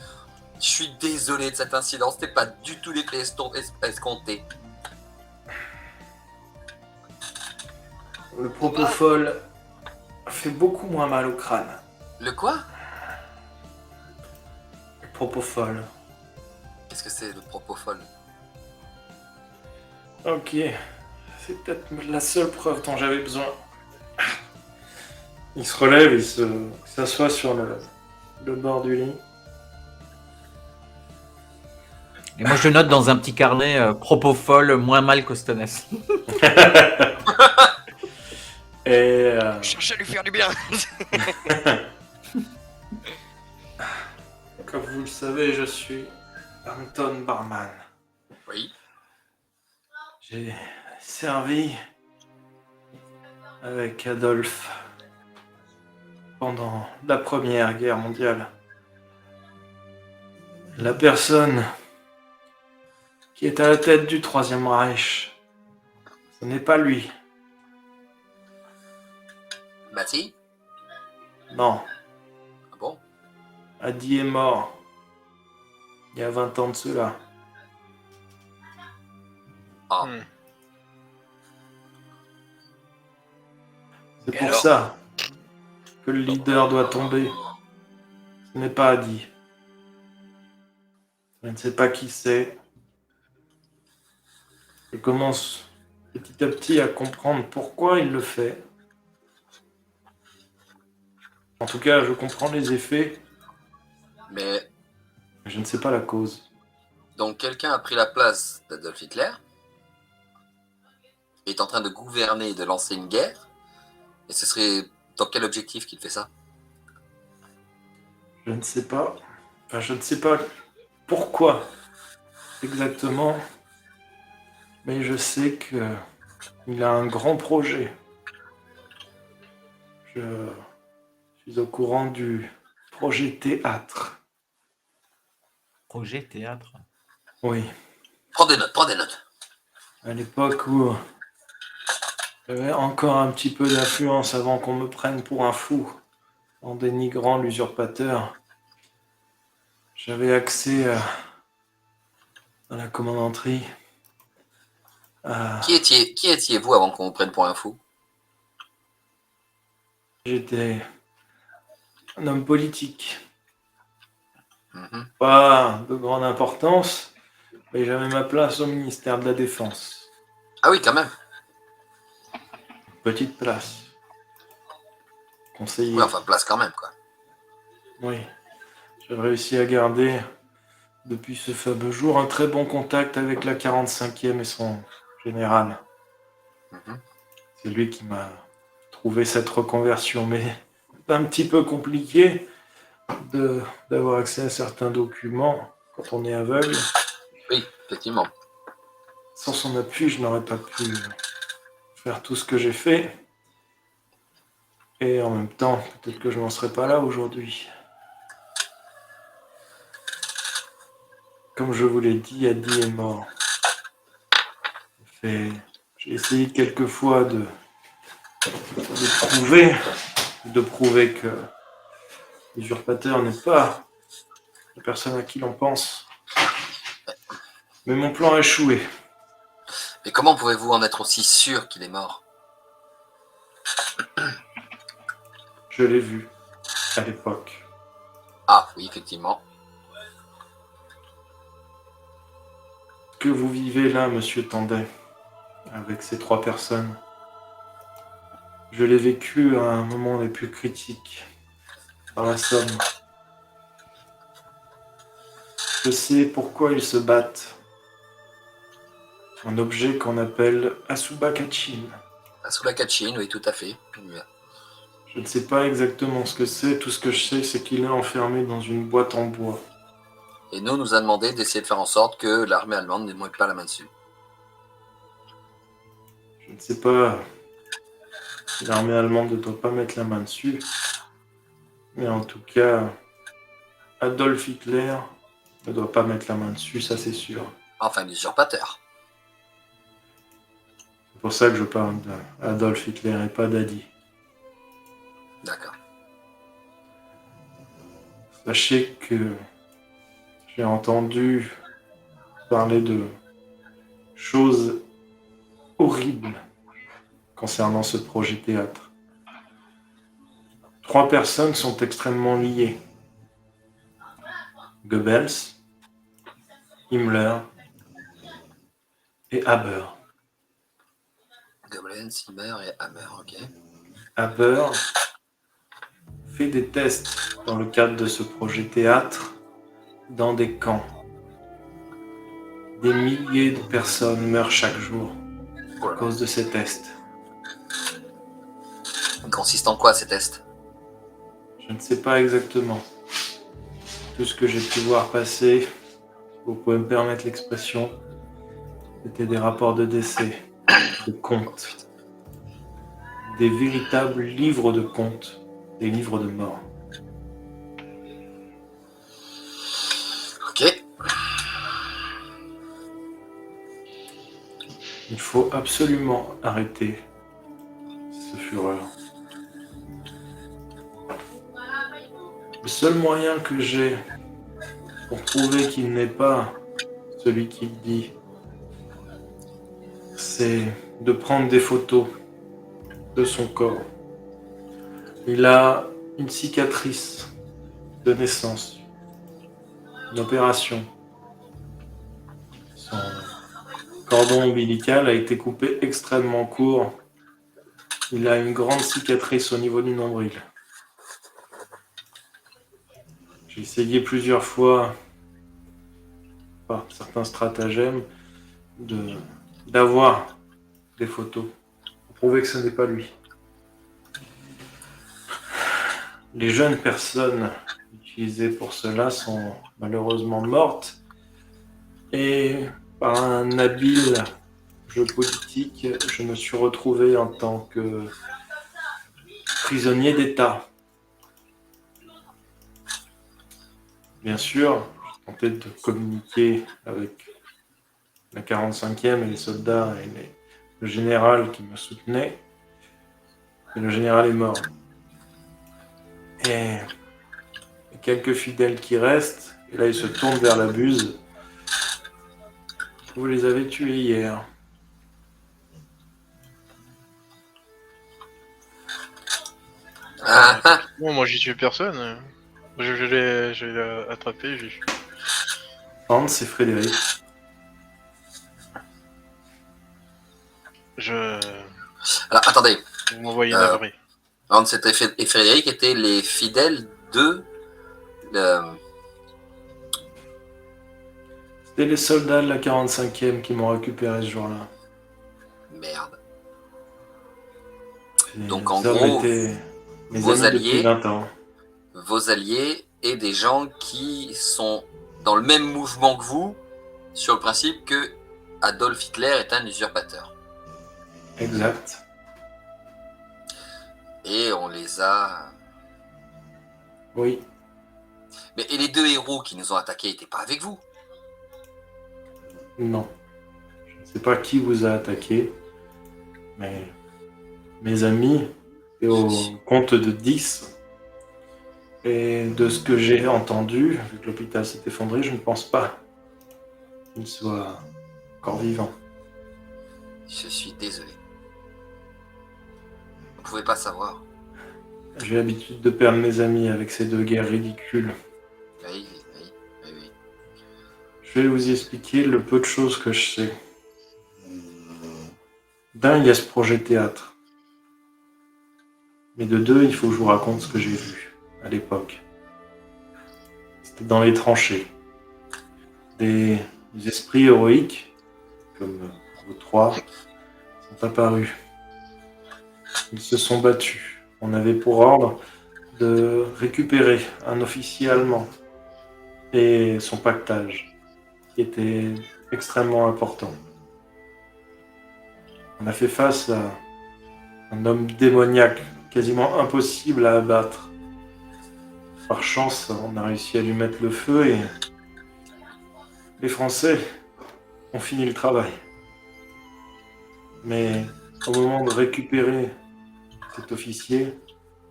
Je suis désolé de cet incident. C'était pas du tout l'effet escompté. Le propofol fait beaucoup moins mal au crâne. Le quoi? Le propofol. Qu'est-ce que c'est le propofol? Ok, c'est peut-être la seule preuve dont j'avais besoin. Il se relève, il s'assoit sur le bord du lit. Et moi, je note dans un petit carnet Propofol moins mal que Stanès. Et Je cherchais à lui faire du bien. comme vous le savez, je suis Anton Barman. Oui. J'ai servi avec Adolphe pendant la Première Guerre mondiale. La personne qui est à la tête du Troisième Reich, ce n'est pas lui. Bah si. Non, Ah bon? Adi est mort il y a 20 ans de cela. Ah. Hmm. C'est Et pour alors ça que le leader doit tomber. Ce n'est pas Adi. Je ne sais pas qui c'est. Je commence petit à petit à comprendre pourquoi il le fait. En tout cas, je comprends les effets, Mais mais je ne sais pas la cause. donc quelqu'un a pris la place d'Adolf Hitler, est en train de gouverner et de lancer une guerre, et ce serait dans quel objectif qu'il fait ça? Je ne sais pas. Enfin, je ne sais pas pourquoi exactement, mais je sais que il a un grand projet. Je suis au courant du projet théâtre. Projet théâtre. Oui, Prends des notes, prends des notes. à l'époque où j'avais encore un petit peu d'influence avant qu'on me prenne pour un fou en dénigrant l'usurpateur, j'avais accès à la commandanterie. Qui étiez-vous avant qu'on vous prenne pour un fou? J'étais un homme politique. Mhm. Pas de grande importance, mais j'avais ma place au ministère de la Défense. Ah oui, quand même. Petite place. Conseiller. Oui, enfin, place quand même, quoi. Oui. J'ai réussi à garder, depuis ce fameux jour, un très bon contact avec la 45e et son général. Mhm. C'est lui qui m'a trouvé cette reconversion, mais c'est un petit peu compliqué d'avoir accès à certains documents quand on est aveugle. Oui, effectivement. Sans son appui, je n'aurais pas pu faire tout ce que j'ai fait. Et en même temps, peut-être que je n'en serais pas là aujourd'hui. Comme je vous l'ai dit, Adi est mort. J'ai essayé quelques fois de prouver que l'usurpateur n'est pas la personne à qui l'on pense. Mais mon plan a échoué. Mais comment pouvez-vous en être aussi sûr qu'il est mort? Je l'ai vu à l'époque. Ah, oui, effectivement. Ce que vous vivez là, monsieur Tandet, avec ces 3 personnes, je l'ai vécu à un moment des plus critiques, dans la Somme. Je sais pourquoi ils se battent. Un objet qu'on appelle Asuba Kachin. Sous la Kachin, oui, tout à fait. Je ne sais pas exactement ce que c'est, tout ce que je sais, c'est qu'il est enfermé dans une boîte en bois. Et nous a demandé d'essayer de faire en sorte que l'armée allemande ne mette pas la main dessus. Je ne sais pas si l'armée allemande ne doit pas mettre la main dessus, mais en tout cas, Adolf Hitler ne doit pas mettre la main dessus, ça c'est sûr. Enfin, l'usurpateur. C'est pour ça que je parle d'Adolf Hitler et pas d'Adi. D'accord. Sachez que j'ai entendu parler de choses horribles concernant ce projet théâtre. 3 personnes sont extrêmement liées. Goebbels, Himmler et Haber. Goblin, Simmer et Hammer, ok. Haber fait des tests dans le cadre de ce projet théâtre dans des camps. Des milliers de personnes meurent chaque jour Oh à là là. cause de ces tests. Ils consistent en quoi ces tests? Je ne sais pas exactement. Tout ce que j'ai pu voir passer, vous pouvez me permettre l'expression, c'était des rapports de décès, de comptes, des véritables livres de comptes, des livres de mort. Ok. Il faut absolument arrêter ce fureur. Le seul moyen que j'ai pour prouver qu'il n'est pas celui qui le dit, c'est de prendre des photos de son corps. Il a une cicatrice de naissance, une opération. Son cordon ombilical a été coupé extrêmement court. Il a une grande cicatrice au niveau du nombril. J'ai essayé plusieurs fois, par certains stratagèmes, d'avoir des photos pour prouver que ce n'est pas lui. Les jeunes personnes utilisées pour cela sont malheureusement mortes et par un habile jeu politique, je me suis retrouvé en tant que prisonnier d'État. Bien sûr, j'ai tenté de communiquer avec la 45e et les soldats et le général qui me soutenait. Et le général est mort. Et les quelques fidèles qui restent, et là ils se tournent vers la buse. Vous les avez tués hier. Bon, moi j'ai tué personne. Je l'ai attrapé, j'ai... Hans et Frédéric. Alors, attendez. Vous m'envoyez navré. Hans et Frédéric étaient les fidèles de... C'était les soldats de la 45e qui m'ont récupéré ce jour-là. Merde. Les Donc en hommes gros, étaient mes vos amis depuis alliés, 20 ans. vos alliés et des gens qui sont dans le même mouvement que vous, sur le principe que Adolf Hitler est un usurpateur. Exact. Et on les a... Oui. Mais et les deux héros qui nous ont attaqués n'étaient pas avec vous? Non. Je ne sais pas qui vous a attaqué, mais mes amis, et au compte de 10, et de ce que j'ai entendu, vu que l'hôpital s'est effondré, je ne pense pas qu'il soit encore vivant. Je suis désolé. Vous ne pouvez pas savoir. J'ai l'habitude de perdre mes amis avec ces deux guerres ridicules. Oui. Je vais vous expliquer le peu de choses que je sais. D'un, il y a ce projet théâtre. Mais de deux, il faut que je vous raconte ce que j'ai vu à l'époque. C'était dans les tranchées. Des esprits héroïques, comme vous trois, sont apparus. Ils se sont battus. On avait pour ordre de récupérer un officier allemand et son pactage, qui était extrêmement important. On a fait face à un homme démoniaque, quasiment impossible à abattre. Par chance, on a réussi à lui mettre le feu et les Français ont fini le travail. Mais au moment de récupérer cet officier,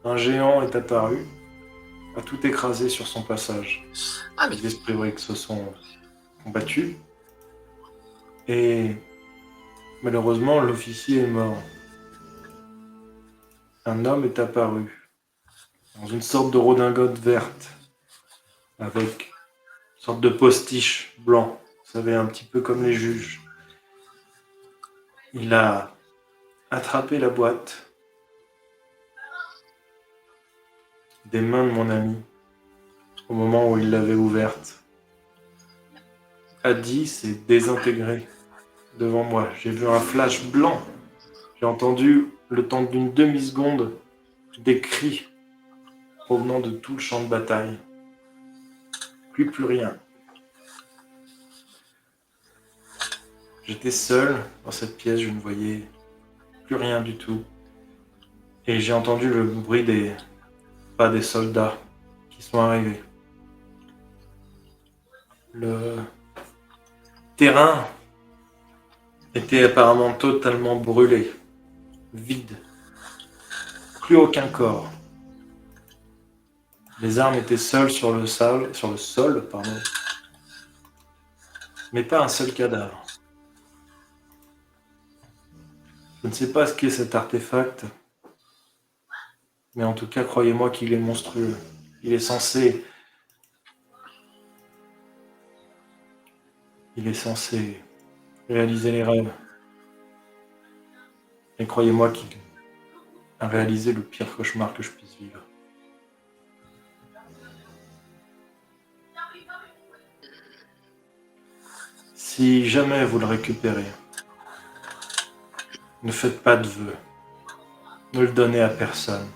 un géant est apparu, a tout écrasé sur son passage. Ah mais Les esprits héroïques se sont combattus et malheureusement l'officier est mort. Un homme est apparu dans une sorte de redingote verte avec une sorte de postiche blanc, vous savez, un petit peu comme les juges. Il a attrapé la boîte des mains de mon ami au moment où il l'avait ouverte. Adi s'est désintégré devant moi. J'ai vu un flash blanc. J'ai entendu, le temps d'une demi-seconde, des cris provenant de tout le champ de bataille. Plus rien. J'étais seul dans cette pièce, je ne voyais plus rien du tout. Et j'ai entendu le bruit des pas des soldats qui sont arrivés. Le terrain était apparemment totalement brûlé, vide, plus aucun corps. Les armes étaient seules sur le sol, pardon, mais pas un seul cadavre. Je ne sais pas ce qu'est cet artefact, mais en tout cas, croyez-moi qu'il est monstrueux. Il est censé réaliser les rêves. Et croyez-moi qu'il a réalisé le pire cauchemar que je puisse vivre. Si jamais vous le récupérez, ne faites pas de vœux. Ne le donnez à personne.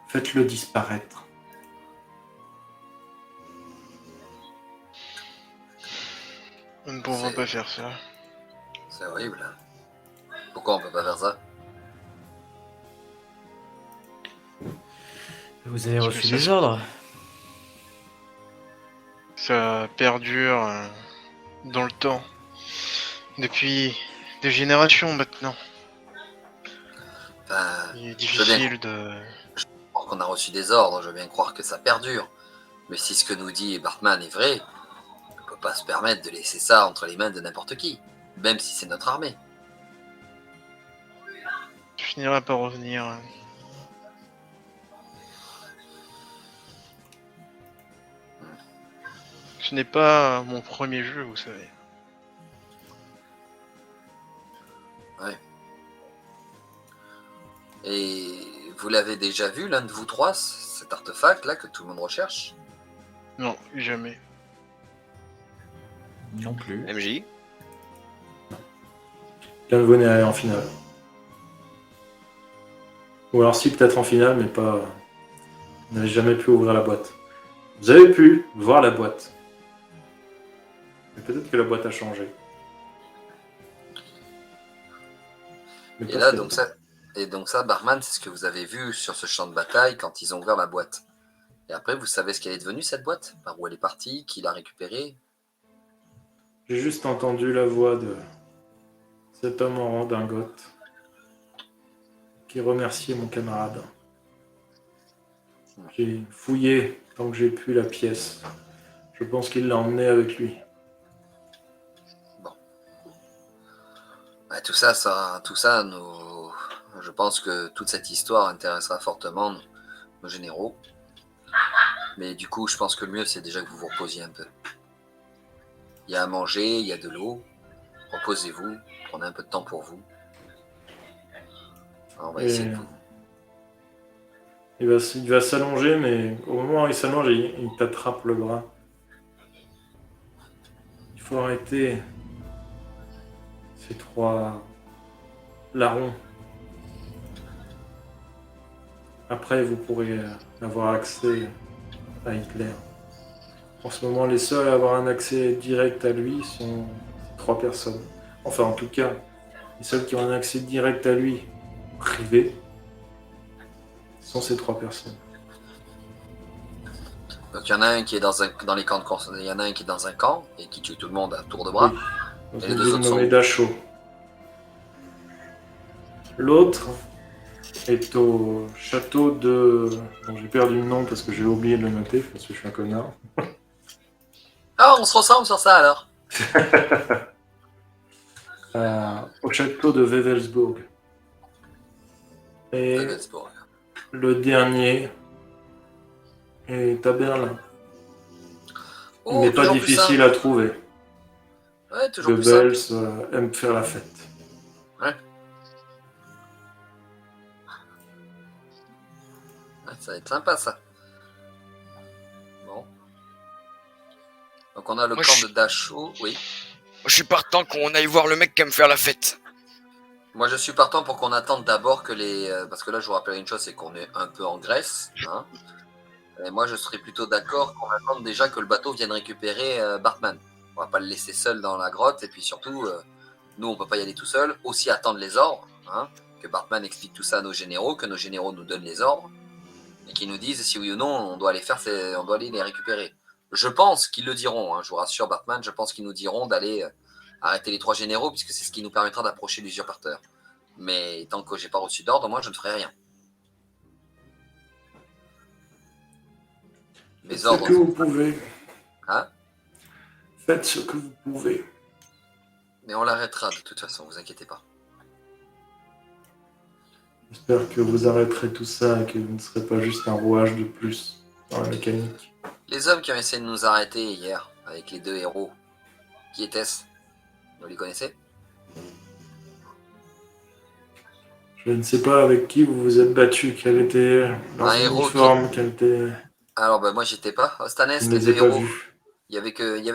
Faites-le disparaître. Nous ne pouvons pas faire ça. C'est horrible. Pourquoi on peut pas faire ça? Vous avez Parce reçu que des ordres. Ça perdure dans le temps. Depuis des générations maintenant. Enfin, Il est je veux bien difficile de... croire qu'on a reçu des ordres, je veux bien croire que ça perdure. Mais si ce que nous dit Bartman est vrai, on ne peut pas se permettre de laisser ça entre les mains de n'importe qui, même si c'est notre armée. Tu finiras par revenir. Ce n'est pas mon premier jeu, vous savez. Et vous l'avez déjà vu, l'un de vous trois, cet artefact-là que tout le monde recherche? Non, jamais. Non plus. MJ. Bienvenue en finale. Ou alors si, peut-être en finale, mais pas... Vous n'avez jamais pu ouvrir la boîte. Vous avez pu voir la boîte. Mais peut-être que la boîte a changé. Mais Et pas là, celle-là. donc ça, Barman, c'est ce que vous avez vu sur ce champ de bataille quand ils ont ouvert la boîte. Et après, vous savez ce qu'elle est devenue, cette boîte? Par où elle est partie? Qui l'a récupérée? J'ai juste entendu la voix de cet homme en redingote qui remerciait mon camarade. J'ai fouillé tant que j'ai pu la pièce. Je pense qu'il l'a emmené avec lui. Ouais, tout ça, je pense que toute cette histoire intéressera fortement nos généraux. Mais du coup, je pense que le mieux, c'est déjà que vous vous reposiez un peu. Il y a à manger, il y a de l'eau. Reposez-vous, prenez un peu de temps pour vous. Alors, on va essayer de vous... Il va s'allonger, mais au moment où il s'allonge, il t'attrape le bras. Il faut arrêter ces trois larrons. Après, vous pourrez avoir accès à Hitler. En ce moment, les seuls à avoir un accès direct à lui sont ces trois personnes. Enfin, en tout cas, les seuls qui ont un accès direct à lui, privé, sont ces trois personnes. Donc, il y en a un qui est dans les camps de... Il y en a un qui est dans un camp et qui tue tout le monde à tour de bras. Oui. Et Dans les une deux ville autres nommée sont... Dachau. L'autre est au château de... Bon, j'ai perdu le nom parce que j'ai oublié de le noter, parce que je suis un connard. Ah, on se ressemble sur ça, alors. Au château de Wewelsburg. Et Ravensburg. le dernier est à Berlin. Il Oh, n'est pas toujours plus difficile simple. à trouver. Ouais, toujours plus simple. Goebbels aime faire la fête. Ouais, ça va être sympa, ça. Bon. Donc, on a le Moi, camp je- de Dachau. Oui. Moi, je suis partant qu'on aille voir le mec qui aime faire la fête. Moi, je suis partant pour qu'on attende d'abord que les... parce que là, je vous rappelle une chose, c'est qu'on est un peu en Grèce. Hein. Et moi, je serais plutôt d'accord qu'on attende déjà que le bateau vienne récupérer Bartman. On va pas le laisser seul dans la grotte. Et puis surtout, nous, on peut pas y aller tout seul. Aussi attendre les ordres. Hein, que Bartman explique tout ça à nos généraux, que nos généraux nous donnent les ordres. Et qu'ils nous disent si oui ou non on doit aller les récupérer. Je pense qu'ils le diront. Hein, je vous rassure, Bartman. Je pense qu'ils nous diront d'aller arrêter les 3 généraux, puisque c'est ce qui nous permettra d'approcher l'usurpateur. Mais tant que j'ai pas reçu d'ordre, moi, je ne ferai rien. Mes Faites ordres. ce que vous pouvez. Hein? Faites ce que vous pouvez. Mais on l'arrêtera de toute façon, vous inquiétez pas. J'espère que vous arrêterez tout ça et que vous ne serez pas juste un rouage de plus dans la mécanique. Les hommes qui ont essayé de nous arrêter hier, avec les 2 héros, qui étaient-ce? Vous les connaissez? Je ne sais pas avec qui vous vous êtes battu, quel était leur Un héros uniforme, quel était... Alors, bah, moi, j'étais pas. Ostanes, Je ne les les 2 ai pas héros. vus. Il y avait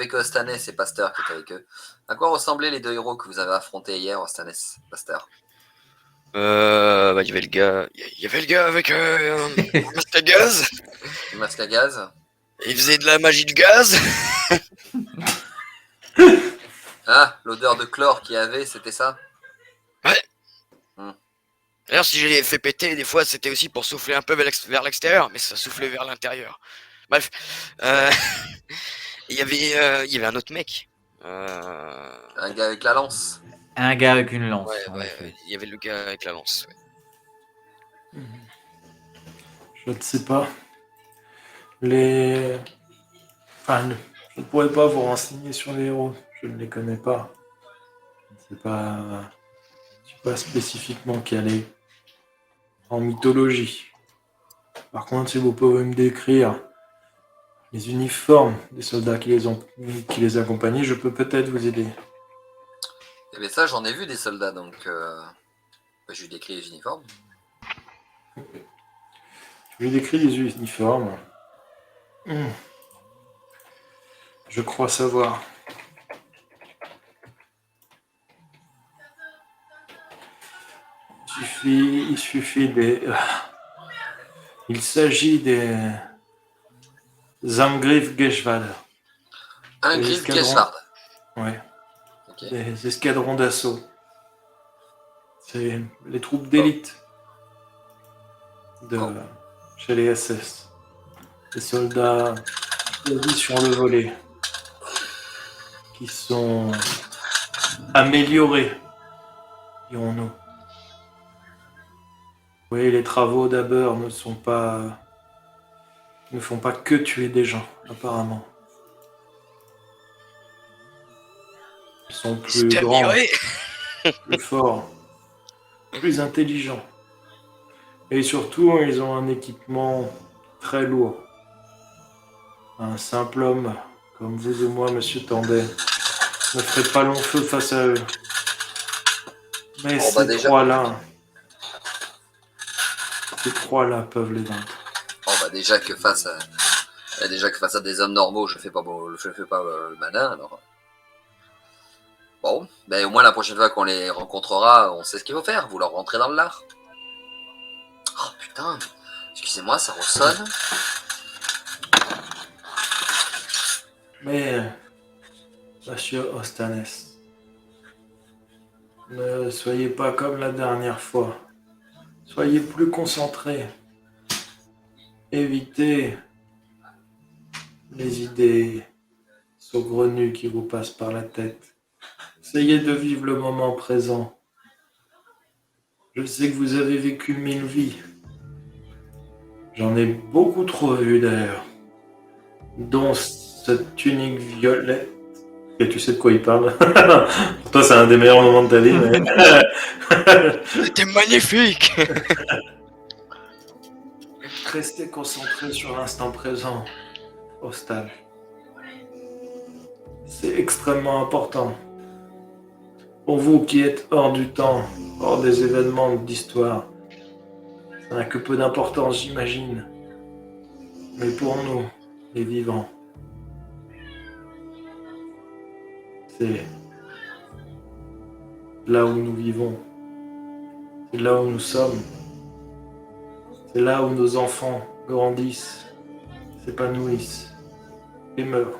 que Ostanes et Pasteur qui étaient avec eux. À quoi ressemblaient les 2 héros que vous avez affrontés hier, Ostanes, Pasteur? Il y avait le gars avec un masque à gaz. Le masque à gaz? Il faisait de la magie de gaz. Ah, l'odeur de chlore qu'il y avait, c'était ça? D'ailleurs, si je l'ai fait péter, des fois, c'était aussi pour souffler un peu vers l'extérieur, mais ça soufflait vers l'intérieur. Bref, il y avait un autre mec. Un gars avec la lance. Un gars avec une lance. en Ouais, effet. il y avait le gars avec la lance. Ouais. Je ne sais pas. Enfin, je ne pourrais pas vous renseigner sur les héros. Je ne les connais pas. Je ne suis pas spécifiquement calé en mythologie. Par contre, si vous pouvez me décrire les uniformes des soldats qui les accompagnaient, je peux peut-être vous aider. Et bien ça, j'en ai vu des soldats, donc je lui décris les uniformes. Je lui décris les uniformes. Je crois savoir. Il suffit des... Il s'agit des Zamgriff Geschwad. Un Les Griff escadrons. Geschward. Ouais, Ok. des escadrons d'assaut. C'est les troupes d'élite de chez les SS. Les soldats choisis sur le volet qui sont améliorés, dirons-nous. Oui, les travaux d'Aber ne font pas que tuer des gens, apparemment. Ils sont plus C'était grands, amélioré. plus forts, plus intelligents. Et surtout, ils ont un équipement très lourd. Un simple homme, comme vous et moi, monsieur Tandet, ne ferait pas long feu face à eux. Mais ces trois-là peuvent les vaincre. Bon, bah déjà que face à des hommes normaux, je fais pas le malin, alors. Bon, ben au moins la prochaine fois qu'on les rencontrera, on sait ce qu'il faut faire. Vous leur rentrez dans le lard. Oh putain, excusez-moi, ça ressonne. Mais, monsieur Ostanes, ne soyez pas comme la dernière fois. Soyez plus concentrés. Évitez les idées saugrenues qui vous passent par la tête. Essayez de vivre le moment présent. Je sais que vous avez vécu 1000 vies. J'en ai beaucoup trop vu d'ailleurs. Dont cette tunique violette. Et tu sais de quoi il parle. Pour toi, c'est un des meilleurs moments de ta vie. Mais... C'était magnifique. Restez concentrés sur l'instant présent, Ostal. C'est extrêmement important. Pour vous qui êtes hors du temps, hors des événements d'histoire, ça n'a que peu d'importance, j'imagine. Mais pour nous, les vivants, c'est là où nous vivons, c'est là où nous sommes, c'est là où nos enfants grandissent, s'épanouissent et meurent.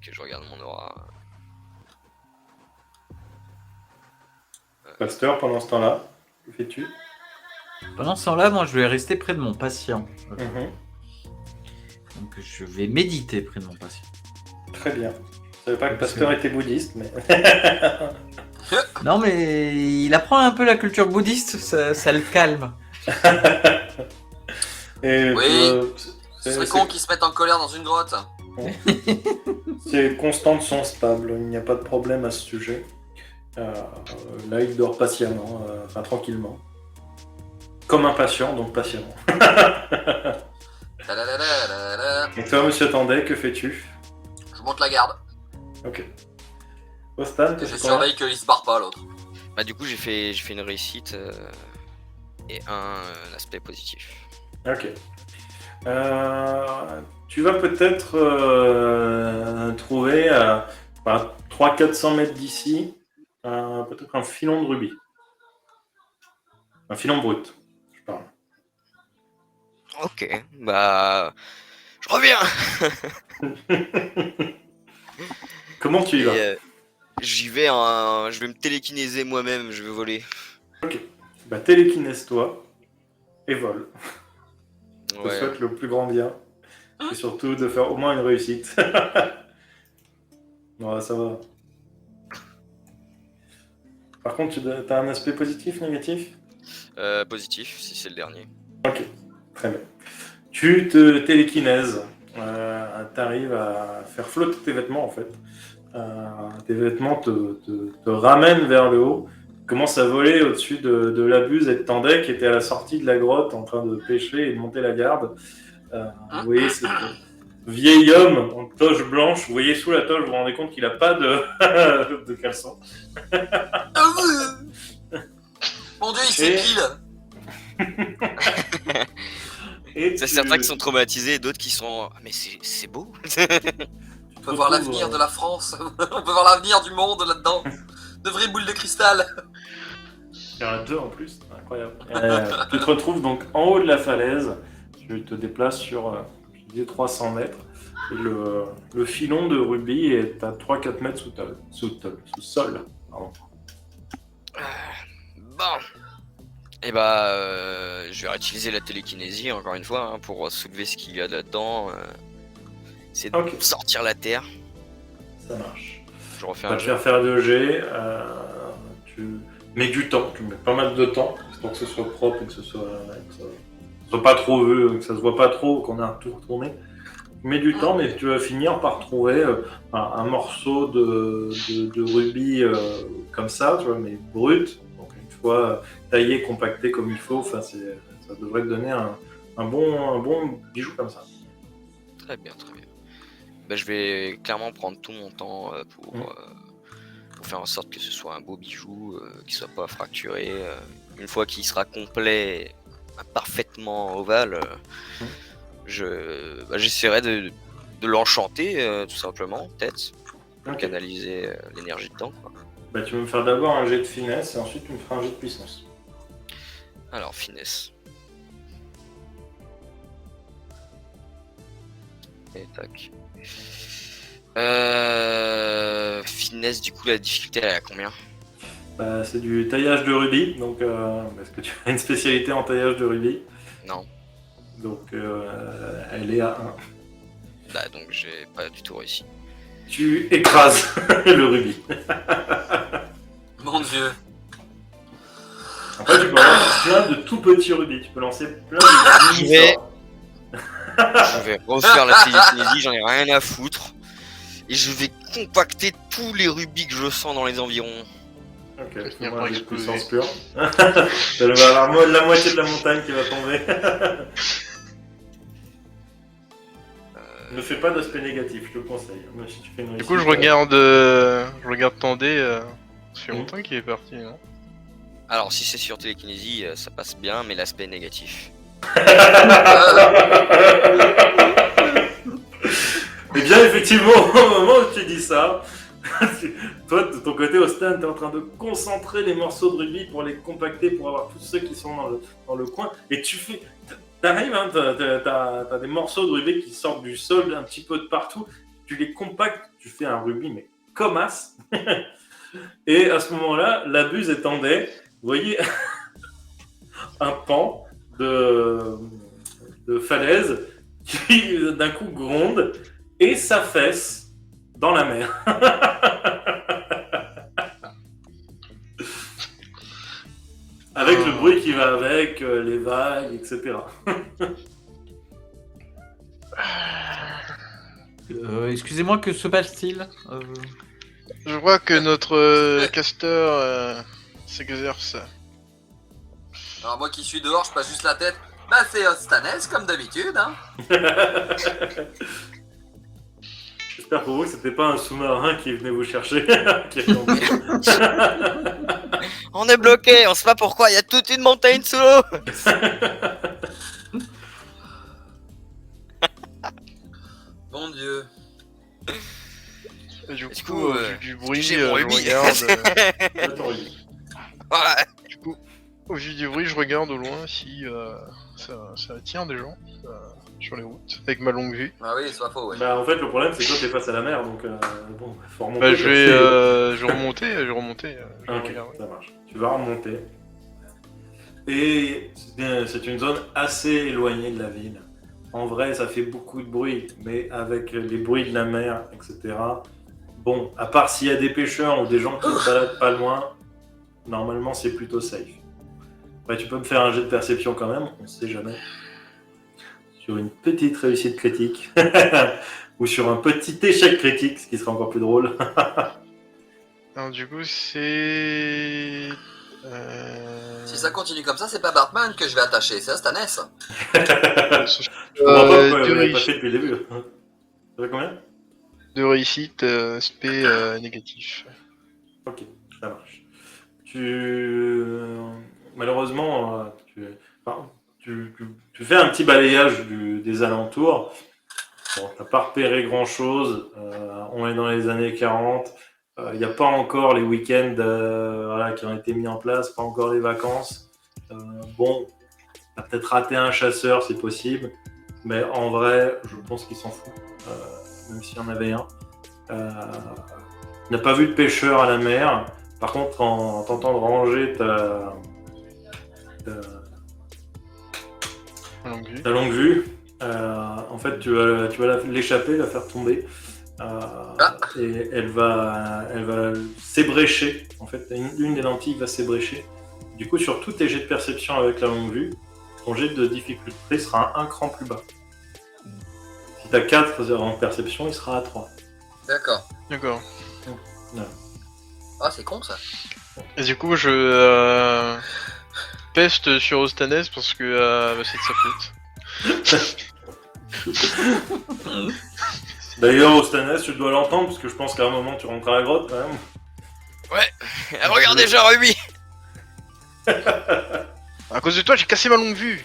Ok, je regarde mon aura. Pasteur, pendant ce temps-là, que fais-tu? Pendant ce temps-là, moi, je vais rester près de mon patient. Mhm. Donc, je vais méditer près de mon patient. Très bien. Je savais pas que Parce Pasteur que- était bouddhiste, mais... Non, mais il apprend un peu la culture bouddhiste, ça le calme. Et, Oui. Ce c'est- serait c'est- con qu'ils se mettent en colère dans une grotte. Ses constantes sont stables, il n'y a pas de problème à ce sujet. Là, il dort patiemment, enfin tranquillement. Comme un patient, donc patiemment. Tadadadadada. Et toi, monsieur Tandet, que fais-tu? Je monte la garde. Ok. Ostan, Et tu je fais quoi? surveille qu'il se barre pas l'autre. Bah du coup j'ai fait une réussite et un aspect positif. Ok. Tu vas peut-être trouver à 300-400 mètres d'ici peut-être un filon de rubis. Un filon brut, je parle. Ok, bah je reviens. Comment tu y vas? Et j'y vais, je vais me télékinéser moi-même, je vais voler. Bah, télékinèse-toi et vole. Je te Ouais. souhaite le plus grand bien. Et surtout de faire au moins une réussite. Ouais, ça va. Par contre, tu as un aspect positif, négatif? Positif si c'est le dernier. Ok, très bien. Tu te télékinèses. Tu arrives à faire flotter tes vêtements, en fait. Tes vêtements te ramènent vers le haut. Tu commences à voler au-dessus de la buse et de Tandek qui était à la sortie de la grotte en train de pêcher et de monter la garde. Vous voyez, c'est vieil homme en toge blanche. Vous voyez sous la toge, vous vous rendez compte qu'il n'a pas de, de caleçon. Mon dieu, il Et- s'épile. Et C'est tu- certains qui sont traumatisés et d'autres qui sont. Ah, mais c'est beau. On peut voir l'avenir de la France. On peut voir l'avenir du monde là-dedans. De vraies boules de cristal. Il y en a deux en plus, c'est incroyable. Tu te retrouves donc en haut de la falaise. Tu te déplaces sur je disais 300 mètres. Et le filon de rubis est à 3-4 mètres sous sol. Pardon. Bon. Et bah, je vais réutiliser la télékinésie encore une fois pour soulever ce qu'il y a là-dedans. C'est de Ok. sortir la terre. Ça marche. Je refais On va un te jeu. faire faire 2G. Tu mets du temps, tu mets pas mal de temps pour que ce soit propre et que ce soit pas trop vu, que ça se voit pas trop, qu'on a tout retourné. Tu mets du temps, mais tu vas finir par trouver un morceau de rubis comme ça, tu vois, mais brut. Donc une fois taillé, compacté comme il faut, enfin ça devrait te donner un bon bijou comme ça. Très bien, très bien. Bah, je vais clairement prendre tout mon temps pour faire en sorte que ce soit un beau bijou, qui soit pas fracturé. Une fois qu'il sera complet, parfaitement ovale, j'essaierai de l'enchanter tout simplement, peut-être, pour Ok. canaliser l'énergie dedans, quoi. Bah, tu vas me faire d'abord un jet de finesse et ensuite tu me feras un jet de puissance. Alors, finesse. Et tac. Finesse, du coup, la difficulté, elle est à combien? Bah, c'est du taillage de rubis, donc est-ce que tu as une spécialité en taillage de rubis? Non. Donc elle est à 1. Bah, donc j'ai pas du tout réussi. Tu écrases le rubis. Mon dieu. Après, tu peux avoir plein de tout petits rubis. Tu peux lancer plein de Je mini vais- sorts. Je vais refaire la télékinésie, j'en ai rien à foutre. Et je vais compacter tous les rubis que je sens dans les environs. Ok, Finir fais-moi par un jet de exploser. puissance pure. Tu vas avoir la moitié de la montagne qui va tomber. Ne fais pas d'aspect négatif, je te le conseille. Même si tu fais une Du coup, je réussite, regarde Tandé. Ça fait Mhm. longtemps qu'il est parti, non? Alors, si c'est sur télékinésie, ça passe bien, mais l'aspect est négatif. Eh bien, effectivement, au moment où tu dis ça, toi, de ton côté, Austin, tu es en train de concentrer les morceaux de rubis pour les compacter, pour avoir tous ceux qui sont dans le coin. Et tu fais. T'arrives, hein, t'as des morceaux de rubis qui sortent du sol un petit peu de partout. tu les compactes, tu fais un rubis, mais comme as. Et à ce moment-là, la buse étendait, vous voyez, un pan de falaise qui d'un coup gronde et s'affaisse dans la mer. Avec le bruit qui va avec, les vagues, etc. Excusez-moi, que se passe-t-il Je vois que notre caster s'exerce. Alors moi qui suis dehors, je passe juste la tête. Bah c'est Stanès comme d'habitude, hein. J'espère pour vous que c'était pas un sous-marin qui venait vous chercher. Qui est tombé. On est bloqué, on sait pas pourquoi, il y a toute une montagne sous l'eau. Bon Dieu. Et du Du coup, coup, au vu du bruit, j'ai mon je rubis. regarde. Attends, oui. Voilà. Du coup, au vu du bruit, je regarde au loin si ça attire des gens sur les routes, avec ma longue vue. Ah oui, c'est pas faux, ouais. Bah, en fait, le problème, c'est que toi, t'es face à la mer, donc bon, faut remonter. Bah, je vais remonter, je vais Ok, regarder. ça marche. Tu vas remonter. Et c'est une zone assez éloignée de la ville. En vrai, ça fait beaucoup de bruit, mais avec les bruits de la mer, etc. Bon, à part s'il y a des pêcheurs ou des gens qui se baladent pas loin, normalement, c'est plutôt safe. Après, tu peux me faire un jet de perception quand même, on sait jamais. Sur une petite réussite critique. Ou sur un petit échec critique, ce qui serait encore plus drôle. Alors, du coup, c'est. Si ça continue comme ça, c'est pas Bartman que je vais attacher, c'est Stanès. Je comprends pas pourquoi vous deux l'avez pas réussites. fait depuis le début. Ça fait combien? De réussite, SP négatif. Ok, ça marche. Malheureusement, tu fais un petit balayage des alentours. Bon, t'as pas repéré grand-chose. On est dans les années 40. Il n'y a pas encore les week-ends voilà, qui ont été mis en place, pas encore les vacances. Bon, t'as peut-être raté un chasseur, c'est possible. Mais en vrai, je pense qu'il s'en fout. Même s'il y en avait un. Il n'a pas vu de pêcheur à la mer. Par contre, en tentant de ranger Longue vue. ta longue vue, en fait, tu vas l'échapper, la faire tomber. Et elle va s'ébrécher. En fait, une des lentilles va s'ébrécher. Du coup, sur tous tes jets de perception avec la longue vue, ton jet de difficulté sera un cran plus bas. Si tu as 4 en perception, il sera à 3. D'accord. D'accord. Ah, c'est con ça. Et du coup, je peste sur Ostanes parce que bah, c'est de sa faute. D'ailleurs, Ostanes, tu dois l'entendre, parce que je pense qu'à un moment, tu rentres à la grotte quand même. Regardez, j'ai un rubis. À cause de toi, j'ai cassé ma longue vue.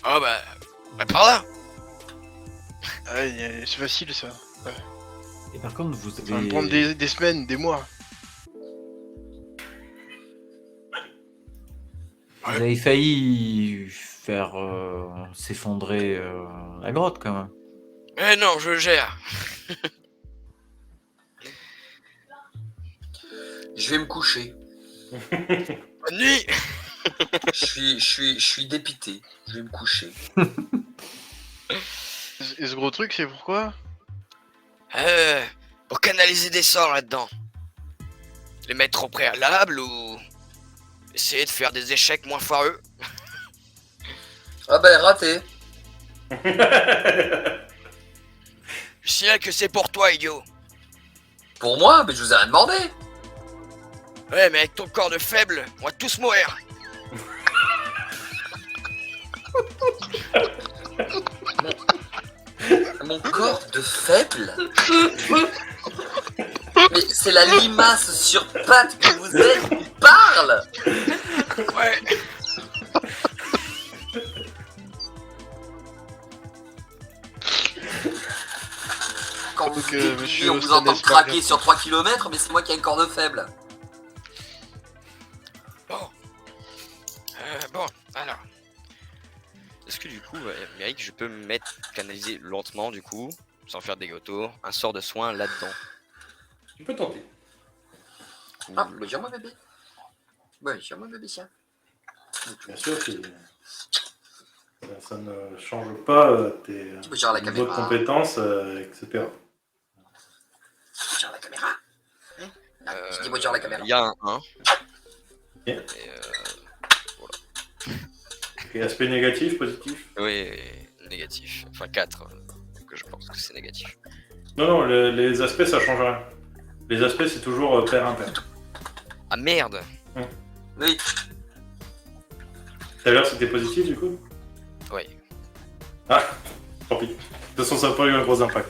Oh bah par là. Aïe, c'est facile ça. Et par contre, vous Ça va me avez, prendre des semaines, des mois. vous avez failli faire s'effondrer la grotte quand même. Eh non, je gère. Je vais me coucher. Bonne nuit. Je suis dépité. Je vais me coucher. Et ce gros truc, c'est pourquoi? Pour canaliser des sorts là-dedans. Les mettre au préalable ou essayer de faire des échecs moins foireux. Ah ben, raté. Je signale que c'est pour toi, idiot. Pour moi, mais je vous ai rien demandé. Ouais, mais avec ton corps de faible, on va tous mourir. Mon corps de faible. Mais c'est la limace sur pattes que vous êtes qui parle. Ouais. Quand Donc, vous dépliez, monsieur on vous entend Stanès craquer Margaret. sur 3 km, mais c'est moi qui ai un corps de faible. Bon, alors. Est-ce que du coup, Méric, je peux me mettre canaliser lentement du coup sans faire des autour, un sort de soin là-dedans. Tu peux tenter. Ah, bonjour mon bébé. Bonjour mon bébé, tiens. Bien sûr, ça ne change pas tes Bonjour à la niveaux de caméra. compétences, etc. Bonjour à la caméra. Hein? Je dis bonjour à la caméra. Il y a un 1. Ok. Et aspect négatif, positif? Oui, négatif. Enfin 4, que je pense que c'est négatif. Non, les aspects, ça change rien. Les aspects, c'est toujours pair impair. Ah merde! Oui. Tout à l'heure, c'était positif, du coup? Oui. Ah, tant pis. De toute façon, ça n'a pas eu un gros impact.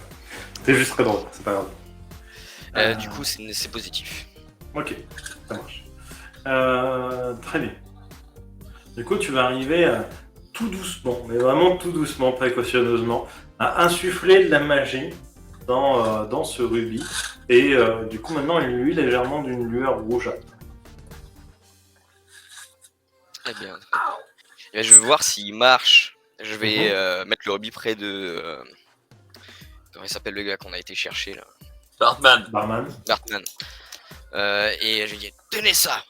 C'est juste très drôle, c'est pas grave. Du coup, c'est positif. Ok, ça marche. Très bien. Du coup, tu vas arriver tout doucement, mais vraiment tout doucement, précautionneusement, à insuffler de la magie dans ce rubis. Et du coup, maintenant, il luit légèrement d'une lueur rougeâtre. Très bien. Et ben, je vais voir s'il marche. Je vais mettre le rubis près de... comment il s'appelle le gars qu'on a été chercher là? Bartman. Barman. Bartman. Et je lui dis, tenez ça!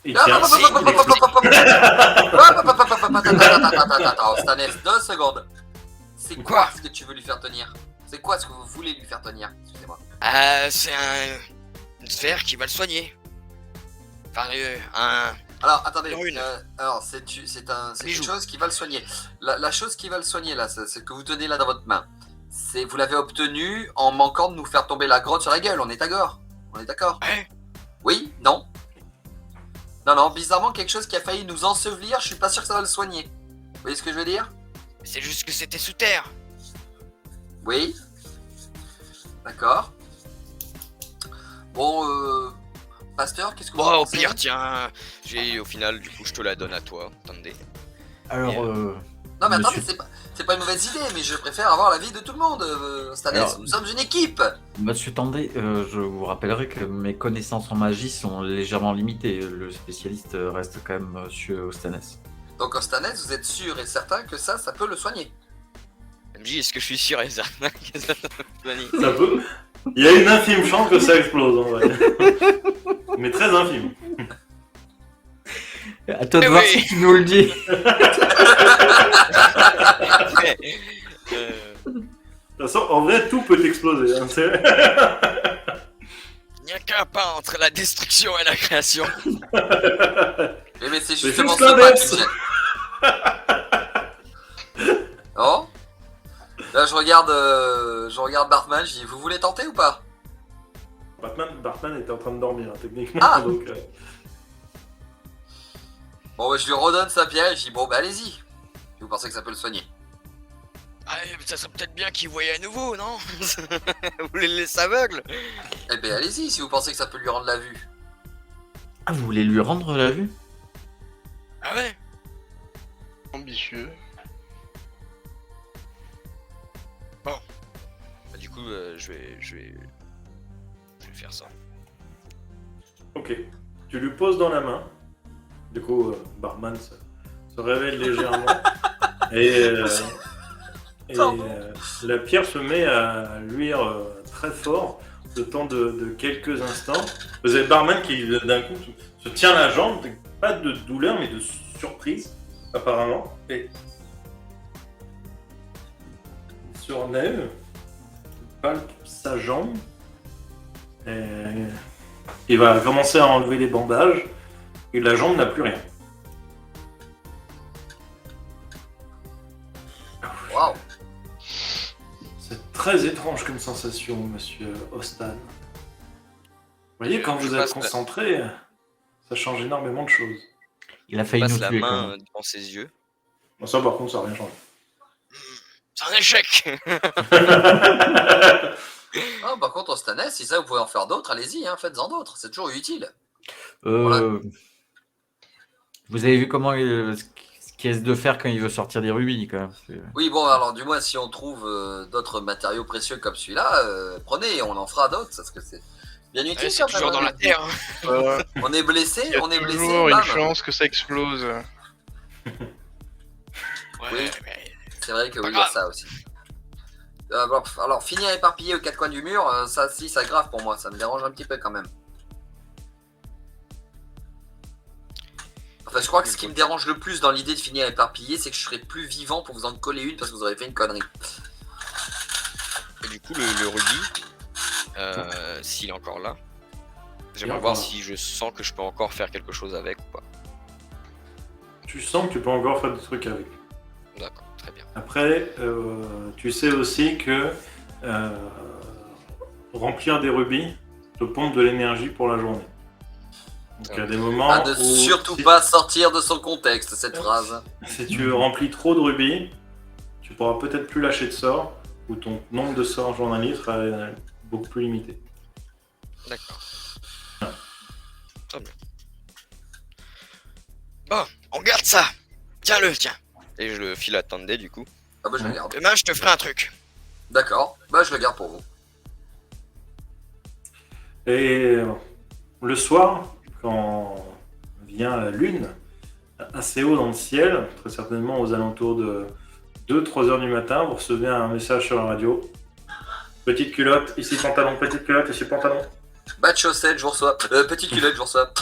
Et Ah, tiens, Attends, Stanès, 2 secondes. C'est quoi ce que tu veux lui faire tenir? C'est quoi ce que vous voulez lui faire tenir? Excusez-moi. C'est une sphère qui va le soigner. Enfin, un... Alors, attendez. Une. Alors, c'est quelque Bijou. chose qui va le soigner. La chose qui va le soigner, là, c'est ce que vous tenez là dans votre main. Vous l'avez obtenu en manquant de nous faire tomber la grotte sur la gueule. On est d'accord? On est d'accord? Ouais. Oui? Non? Non, bizarrement, quelque chose qui a failli nous ensevelir, je suis pas sûr que ça va le soigner. Vous voyez ce que je veux dire? C'est juste que c'était sous terre. Oui. D'accord. Bon, Pasteur, qu'est-ce que vous en Bon, au pensez? pire, tiens, au final, du coup, je te la donne à toi. Attendez. Alors, Non, mais Monsieur- attendez, c'est pas une mauvaise idée, mais je préfère avoir l'avis de tout le monde, Stanès. Alors- Nous sommes une équipe. Monsieur Tandé, je vous rappellerai que mes connaissances en magie sont légèrement limitées. Le spécialiste reste quand même Monsieur Ostanès. Donc, Stanès, vous êtes sûr et certain que ça peut le soigner? MJ, est-ce que je suis sûr et certain que ça va soigner? ça peut. Il y a une infime chance que ça explose, en vrai. Mais très infime. À toi de Eh voir oui. si tu nous le dis. De toute façon, en vrai, tout peut exploser. Hein, c'est- Il n'y a qu'un pas entre la destruction et la création. Mais c'est C'est justement juste ce pas l'inverse. qui gêne. Oh. Là, je regarde Bartman, je dis, vous voulez tenter ou pas? Bartman était en train de dormir, hein, techniquement. Ah. Donc, Bon, bah, je lui redonne sa pierre et je dis, bon, bah, allez-y. Si vous pensez que ça peut le soigner. Ah, ça serait peut-être bien qu'il voyait à nouveau, non? Vous voulez le laisser aveugle? Eh ben, allez-y, si vous pensez que ça peut lui rendre la vue. Ah, vous voulez lui rendre la vue? Ah ouais? Ambitieux. Bah, du coup, je vais faire ça. ok. Tu lui poses dans la main. Du coup, Barman se réveille légèrement. et la pierre se met à luire très fort, le temps de quelques instants. Vous avez Barman qui, d'un coup, se tient la jambe. Pas de douleur, mais de surprise, apparemment. Et il se relève, il palpe sa jambe. Et il va commencer à enlever les bandages. Et la jambe n'a plus rien. Waouh. C'est très étrange comme sensation, monsieur Ostan. Vous voyez, quand Je vous êtes passe la- concentré, ça change énormément de choses. Il a Je failli nous passe la tuer quand main même. devant ses yeux. Bon, ça, par contre, ça n'a rien changé. C'est un échec. Ah, par contre, Stanès, si ça vous pouvez en faire d'autres, allez-y, hein, faites-en d'autres, c'est toujours utile. Vous avez vu comment ce qu'il essaie de faire quand il veut sortir des rubis quand même. Oui, bon, alors du moins, si on trouve d'autres matériaux précieux comme celui-là, prenez, on en fera d'autres, parce que c'est bien utile. Ouais, c'est quand même, toujours dans la hein. terre. Hein. On est blessé, Il y a on est blessé, toujours une bam. chance que ça explose. Ouais, Oui. mais C'est vrai que Pas oui, il y a grave. ça aussi. Alors, finir éparpillé aux 4 coins du mur, ça grave pour moi, ça me dérange un petit peu quand même. Enfin, je crois que ce qui me dérange le plus dans l'idée de finir éparpillé, c'est que je serai plus vivant pour vous en coller une parce que vous aurez fait une connerie. Et du coup, le rubis, s'il est encore là, j'aimerais encore voir là. si je sens que je peux encore faire quelque chose avec ou pas. Tu sens que tu peux encore faire des trucs avec. D'accord, très bien. Après, tu sais aussi que remplir des rubis te pompe de l'énergie pour la journée. Donc il y a des moments À ne où surtout si, pas sortir de son contexte, cette phrase. si tu remplis trop de rubis, tu pourras peut-être plus lâcher de sorts ou ton nombre de sorts journaliers sera beaucoup plus limité. D'accord. Très bien. Bon, on garde ça. Tiens-le, tiens. Et je le file à Tandé du coup. Ah bah je le garde. Demain, je te ferai un truc. D'accord, bah je le garde pour vous. Et le soir, quand vient la lune, assez haut dans le ciel, très certainement aux alentours de 2-3 heures du matin, vous recevez un message sur la radio. Petite culotte, ici pantalon, petite culotte, ici pantalon. Bas de chaussettes, je vous reçois. Petite culotte, je vous reçois.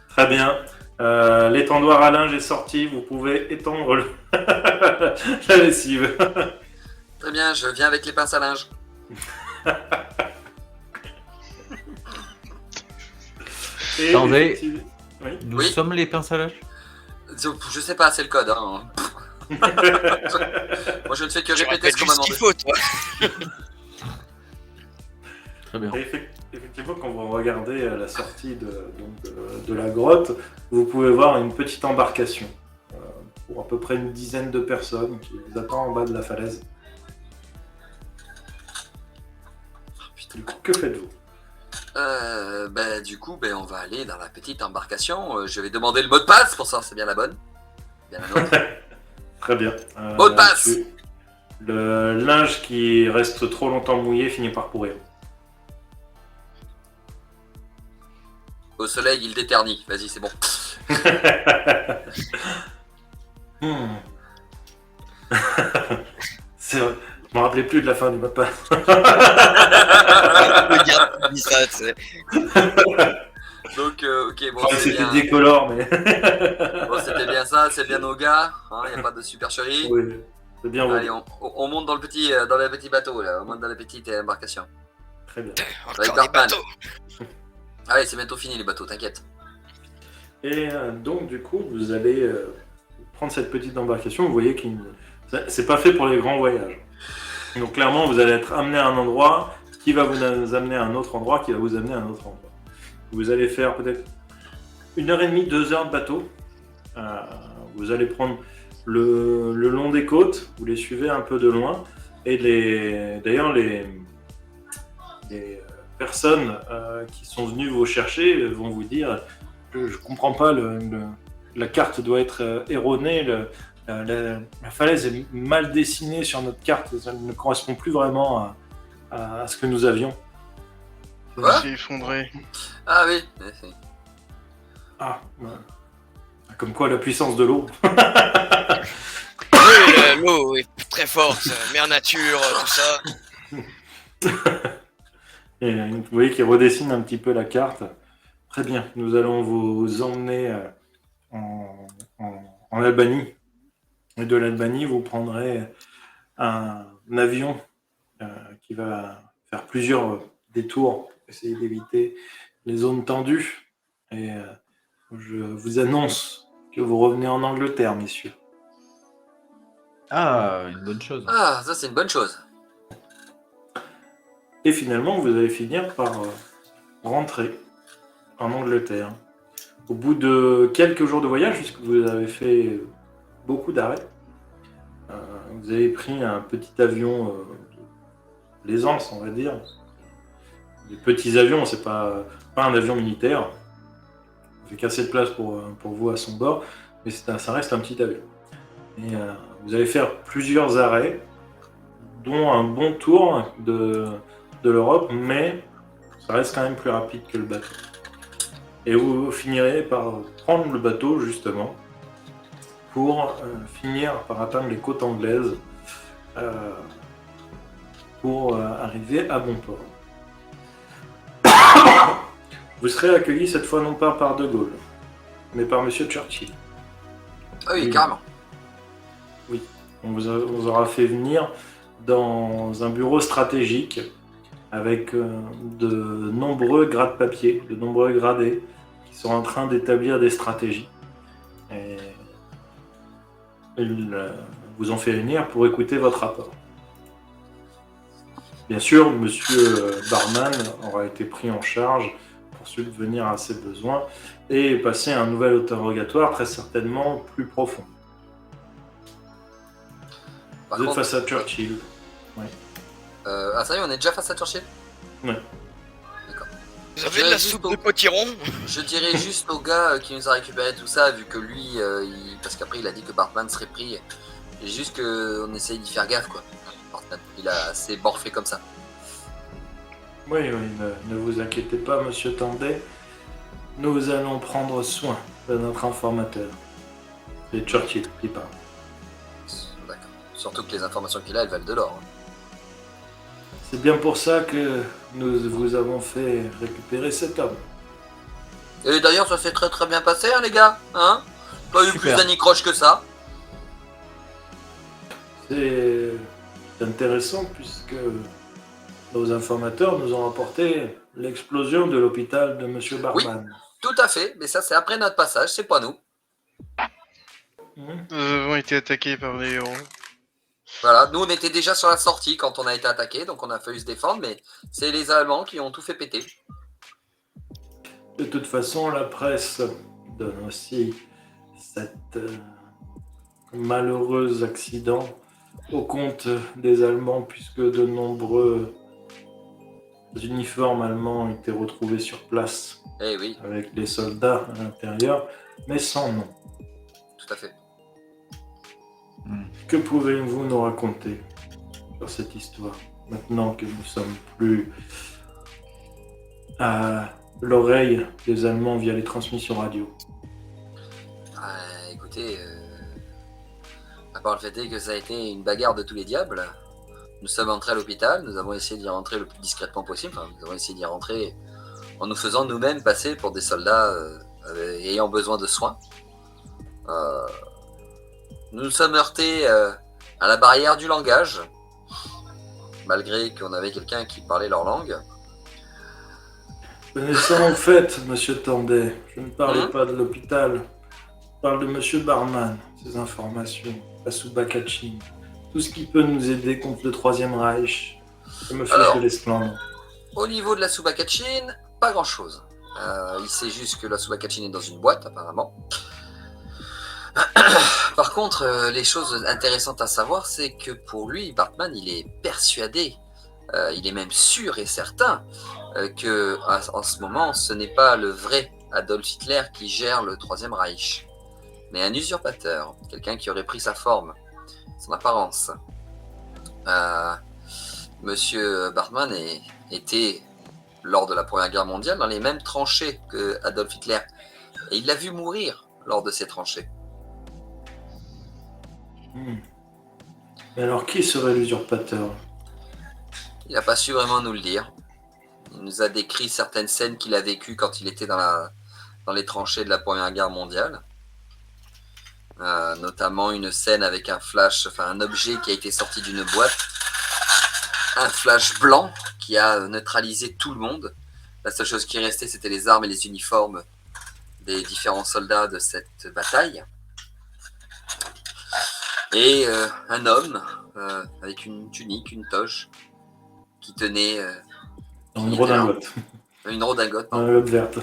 Très bien. L'étendoir à linge est sorti, vous pouvez étendre la lessive. Très bien, je viens avec les pinces à linge. Et Attendez. effectivement- Oui. Nous Oui. sommes les pinces à linge. Je sais pas, c'est le code. Hein. Moi je ne fais que Je répéter répète ce qu'on m'a juste ce demandé. qu'il faut, toi. Très bien. Et effectivement, quand vous regardez la sortie de la grotte, vous pouvez voir une petite embarcation pour à peu près une dizaine de personnes qui vous attend en bas de la falaise. Du coup, que faites-vous? Du coup, on va aller dans la petite embarcation. Je vais demander le mot de passe pour savoir si c'est bien la bonne. Bien la nôtre. Très bien. Mot de passe. Le linge qui reste trop longtemps mouillé finit par pourrir. Au soleil, il déternit. Vas-y, c'est bon. Hmm. C'est vrai. Je me rappelais plus de la fin du mot de passe. Regarde, dis ça, tu sais. Donc, ok, bon, Enfin, c'est c'était bien. décolore, mais. Bon, c'était bien ça, c'est bien nos gars. Il n'y a pas de supercherie. Oui, c'est bien Allez, vous. on monte dans le petit bateau, là. On monte dans la petite embarcation. Très bien. Avec Encore des Bartman. bateaux. Ah ouais, c'est bientôt fini les bateaux, t'inquiète. Et donc, du coup, vous allez prendre cette petite embarcation. Vous voyez que c'est pas fait pour les grands voyages. Donc, clairement, vous allez être amené à un endroit qui va vous amener à un autre endroit, qui va vous amener à un autre endroit. Vous allez faire peut-être 1h30, 2 heures de bateau. Vous allez prendre le long des côtes, vous les suivez un peu de loin. Et d'ailleurs, les personnes qui sont venues vous chercher vont vous dire je comprends pas, la carte doit être erronée, la falaise est mal dessinée sur notre carte, ça ne correspond plus vraiment à ce que nous avions. Quoi C'est effondré. Ah oui. Ah, ouais. Comme quoi la puissance de l'eau. Oui, l'eau est très forte, mère nature, tout ça. Et vous voyez qu'il redessine un petit peu la carte. Très bien, nous allons vous emmener en Albanie. Et de l'Albanie, vous prendrez un avion qui va faire plusieurs détours pour essayer d'éviter les zones tendues. Et je vous annonce que vous revenez en Angleterre, messieurs. Ah, une bonne chose. Ah, ça c'est une bonne chose. Et finalement, vous allez finir par rentrer en Angleterre. Au bout de quelques jours de voyage, puisque vous avez fait beaucoup d'arrêts, vous avez pris un petit avion de l'aisance, on va dire. Des petits avions, c'est pas un avion militaire. Il fait qu'assez de place pour vous à son bord, mais ça reste un petit avion. Et vous allez faire plusieurs arrêts, dont un bon tour de l'Europe, mais ça reste quand même plus rapide que le bateau. Et vous finirez par prendre le bateau, justement, pour finir par atteindre les côtes anglaises pour arriver à bon port. Vous serez accueillis cette fois non pas par De Gaulle, mais par Monsieur Churchill. Ah oui, Oui. carrément. On vous aura fait venir dans un bureau stratégique avec de nombreux grades papier, de nombreux gradés qui sont en train d'établir des stratégies. Et ils vous ont fait venir pour écouter votre rapport. Bien sûr, Monsieur Barman aura été pris en charge pour subvenir à ses besoins et passer un nouvel interrogatoire très certainement plus profond. Par Vous êtes contre, face à Churchill. ah ça y est, on est déjà face à Churchill. Vous avez Je de dirais la juste soupe au- de potiron? Je dirais juste au gars qui nous a récupéré tout ça, vu que lui, parce qu'après il a dit que Bartman serait pris. Et juste qu'on essaye d'y faire gaffe, quoi. Bartman, il a assez morflé comme ça. Oui, ne vous inquiétez pas, Monsieur Tandet. Nous allons prendre soin de notre informateur. C'est Churchill qui parle. D'accord. Surtout que les informations qu'il a, elles valent de l'or. hein. C'est bien pour ça que nous vous avons fait récupérer cet homme. Et d'ailleurs, ça s'est très très bien passé, hein, les gars. Hein, pas eu plus Super. d'anicroche que ça. C'est intéressant puisque nos informateurs nous ont rapporté l'explosion de l'hôpital de Monsieur Barman. Tout à fait, mais ça c'est après notre passage, c'est pas nous. Mhm. Nous avons été attaqués par des héros. Voilà, nous on était déjà sur la sortie quand on a été attaqué, donc on a fallu se défendre, mais c'est les Allemands qui ont tout fait péter. De toute façon, la presse donne aussi cet malheureux accident au compte des Allemands, puisque de nombreux uniformes allemands ont été retrouvés sur place Eh oui, avec les soldats à l'intérieur, mais sans nom. tout à fait. Que pouvez-vous nous raconter sur cette histoire, maintenant que nous sommes plus à l'oreille des Allemands via les transmissions radio? Écoutez, à part le fait est que ça a été une bagarre de tous les diables, nous sommes entrés à l'hôpital, nous avons essayé d'y rentrer le plus discrètement possible, enfin, nous avons essayé d'y rentrer en nous faisant nous-mêmes passer pour des soldats ayant besoin de soins. Nous nous sommes heurtés à la barrière du langage, malgré qu'on avait quelqu'un qui parlait leur langue. Connaissant en fait, Monsieur Tandet, je ne parlais Hein pas de l'hôpital, je parle de Monsieur Barman, ses informations, la Soubakatchine, tout ce qui peut nous aider contre le Troisième Reich. Je me fais Alors. de l'esclandre. Au niveau de la Soubakatchine, pas grand-chose. Il sait juste que la Soubakatchine est dans une boîte, apparemment. Par contre, les choses intéressantes à savoir, c'est que pour lui, Bartman, il est persuadé, il est même sûr et certain que en ce moment, ce n'est pas le vrai Adolf Hitler qui gère le Troisième Reich, mais un usurpateur, quelqu'un qui aurait pris sa forme, son apparence. Monsieur Bartman était, lors de la Première Guerre mondiale, dans les mêmes tranchées que Adolf Hitler, et il l'a vu mourir lors de ces tranchées. Mais alors, qui serait l'usurpateur? Il n'a pas su vraiment nous le dire. Il nous a décrit certaines scènes qu'il a vécues quand il était dans les tranchées de la Première Guerre mondiale. Notamment une scène avec un flash, enfin un objet qui a été sorti d'une boîte. Un flash blanc qui a neutralisé tout le monde. La seule chose qui restait, c'était les armes et les uniformes des différents soldats de cette bataille. Et un homme avec une tunique, une toge, qui tenait Dans une redingote. une redingote, Une redingote verte.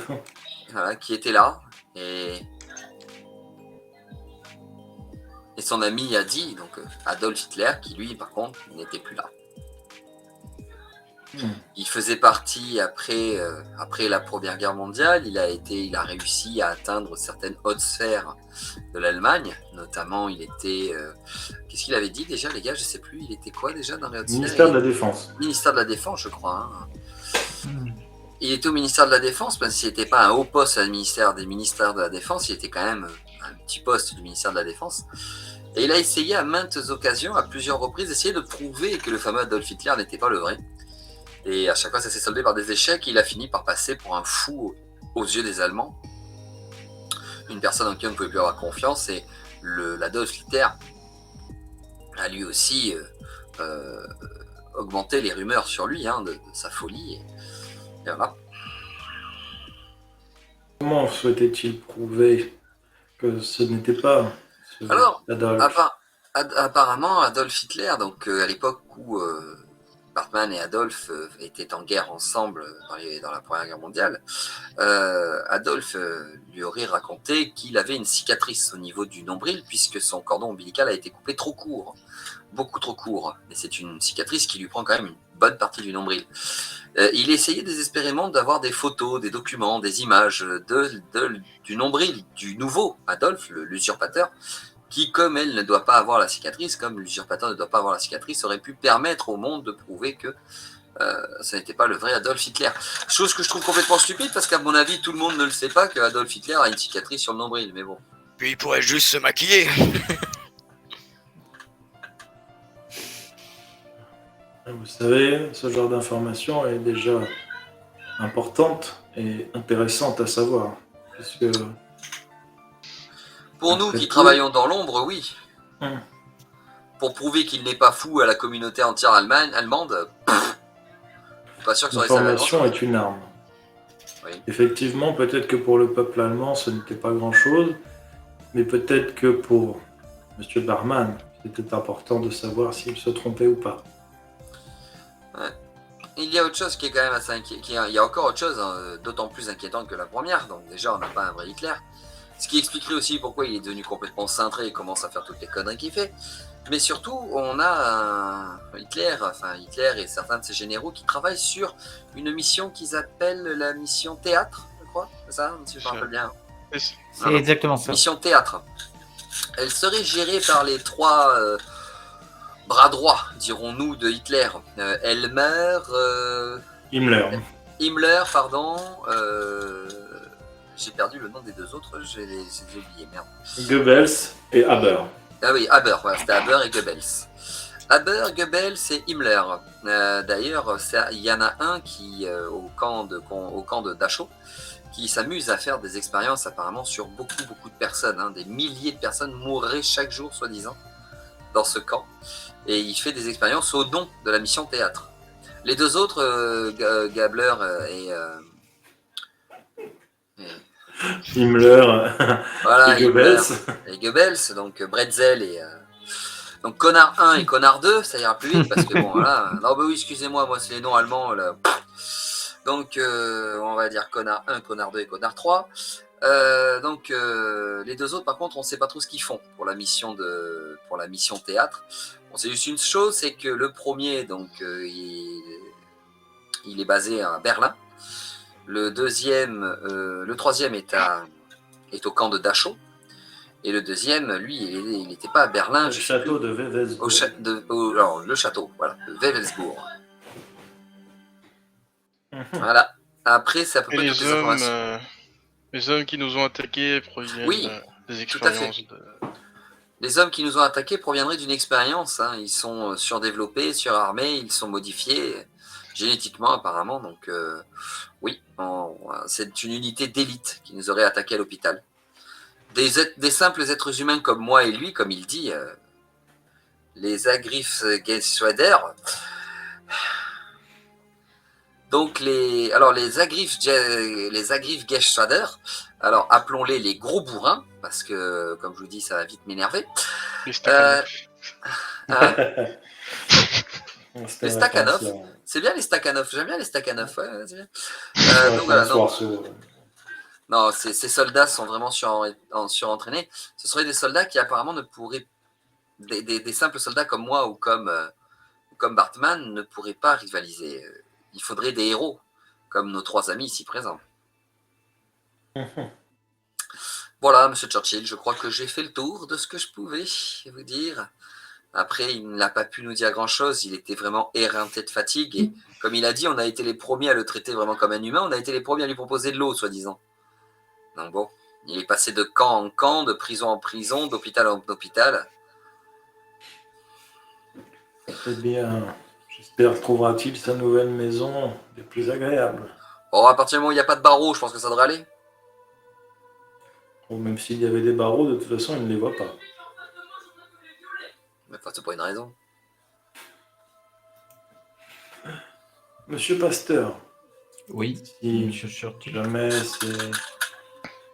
voilà, qui était là. Et son ami a dit, donc Adolf Hitler, qui lui, par contre, n'était plus là. Il faisait partie, après la Première Guerre mondiale, il a réussi à atteindre certaines hautes sphères de l'Allemagne, notamment il était... qu'est-ce qu'il avait dit déjà, les gars? Je sais plus, il était quoi déjà dans les hautes sphères? Ministère de la Défense. Ministère de la Défense, je crois. Hein. Il était au ministère de la Défense, parce qu'il n'était pas un haut poste au ministère de la Défense, il était quand même un petit poste du ministère de la Défense. Et il a essayé à maintes occasions, à plusieurs reprises, d'essayer de prouver que le fameux Adolf Hitler n'était pas le vrai. Et à chaque fois, ça s'est soldé par des échecs. Il a fini par passer pour un fou aux yeux des Allemands. Une personne en qui on ne pouvait plus avoir confiance. Et l'Adolf Hitler a lui aussi augmenté les rumeurs sur lui, de sa folie. Et voilà. Comment souhaitait-il prouver que ce n'était pas Alors, Adolf? apparemment, Adolf Hitler, donc à l'époque où Bartmann et Adolf étaient en guerre ensemble dans la Première Guerre mondiale, Adolf lui aurait raconté qu'il avait une cicatrice au niveau du nombril puisque son cordon ombilical a été coupé trop court, beaucoup trop court. Et c'est une cicatrice qui lui prend quand même une bonne partie du nombril. Il essayait désespérément d'avoir des photos, des documents, des images du nombril du nouveau Adolf, l'usurpateur, qui, comme elle ne doit pas avoir la cicatrice, comme l'usurpateur ne doit pas avoir la cicatrice, aurait pu permettre au monde de prouver que ce n'était pas le vrai Adolf Hitler. Chose que je trouve complètement stupide, parce qu'à mon avis, tout le monde ne le sait pas que Adolf Hitler a une cicatrice sur le nombril, mais bon. Puis il pourrait juste se maquiller. Vous savez, ce genre d'information est déjà importante et intéressante à savoir, puisque Pour nous qui travaillons dans l'ombre, oui. Hum. Pour prouver qu'il n'est pas fou à la communauté entière allemande, pas sûr que ça aurait servi à l'information grand-chose. est une arme. Oui. Effectivement, peut-être que pour le peuple allemand, ce n'était pas grand-chose, mais peut-être que pour M. Barman, c'était important de savoir s'il se trompait ou pas. Il y a autre chose qui est quand même assez inquiétant. Il y a encore autre chose, d'autant plus inquiétante que la première. Donc déjà, on n'a pas un vrai Hitler. Ce qui expliquerait aussi pourquoi il est devenu complètement cintré et commence à faire toutes les conneries qu'il fait. Mais surtout, on a Hitler et certains de ses généraux qui travaillent sur une mission qu'ils appellent la mission théâtre, je crois. C'est ça, si je me rappelle bien. C'est exactement ça. Mission théâtre. Elle serait gérée par les trois bras droits, dirons-nous, de Hitler. Himmler, pardon. J'ai perdu le nom des deux autres, je les ai oubliés, merde. Goebbels et Haber. Ah oui, Haber, voilà, c'était Haber et Goebbels. Haber, Goebbels et Himmler. D'ailleurs, il y en a un qui, au camp de Dachau, qui s'amuse à faire des expériences apparemment sur beaucoup de personnes. Des milliers de personnes mourraient chaque jour, soi-disant, dans ce camp. Et il fait des expériences au nom de la mission théâtre. Les deux autres, Gabler Himmler voilà, et Goebbels. Et Goebbels, donc Bretzel et... donc Connard 1 et Connard 2, ça ira plus vite parce que bon, voilà... Non, bah oui, excusez-moi, moi c'est les noms allemands, là. Donc, on va dire Connard 1, Connard 2 et Connard 3. Donc, les deux autres, par contre, on ne sait pas trop ce qu'ils font pour la mission théâtre. On sait juste une chose, c'est que le premier, donc, il est basé à Berlin. Le troisième est au camp de Dachau. Et le deuxième, lui, il n'était pas à Berlin. Le château de Wewelsburg. Alors, le château, voilà, de Wewelsburg. Voilà. Après, c'est à peu près toutes les informations. Les hommes qui nous ont attaqués proviennent des expériences. Les hommes qui nous ont attaqués proviendraient d'une expérience. Ils sont surdéveloppés, surarmés, ils sont modifiés génétiquement apparemment. Donc oui, c'est une unité d'élite qui nous aurait attaqué à l'hôpital. Des simples êtres humains comme moi et lui, comme il dit, les Agrifgeschwader. Donc les Agrifgeschwader, alors appelons-les les gros bourrins, parce que comme je vous dis, ça va vite m'énerver. Les Stakhanov. Les Stakhanov, c'est bien les Stakhanov, j'aime bien les Stakhanov. Ouais, c'est bien. Donc voilà, non, ces soldats sont vraiment surentraînés. Ce seraient des soldats qui apparemment ne pourraient, des simples soldats comme moi ou comme Bartmann ne pourraient pas rivaliser. Il faudrait des héros, comme nos trois amis ici présents. Voilà, Monsieur Churchill, je crois que j'ai fait le tour de ce que je pouvais vous dire. Après, il n'a pas pu nous dire grand-chose, il était vraiment éreinté de fatigue. Et comme il a dit, on a été les premiers à le traiter vraiment comme un humain, on a été les premiers à lui proposer de l'eau, soi-disant. Donc bon, il est passé de camp en camp, de prison en prison, d'hôpital en hôpital. Eh bien, j'espère trouvera-t-il sa nouvelle maison des plus agréables. Bon, à partir du moment où il n'y a pas de barreaux, je pense que ça devrait aller. Ou même s'il y avait des barreaux, de toute façon, il ne les voit pas. Mais enfin, c'est pas une raison. Monsieur Pasteur, Oui, si monsieur Churchill. jamais ces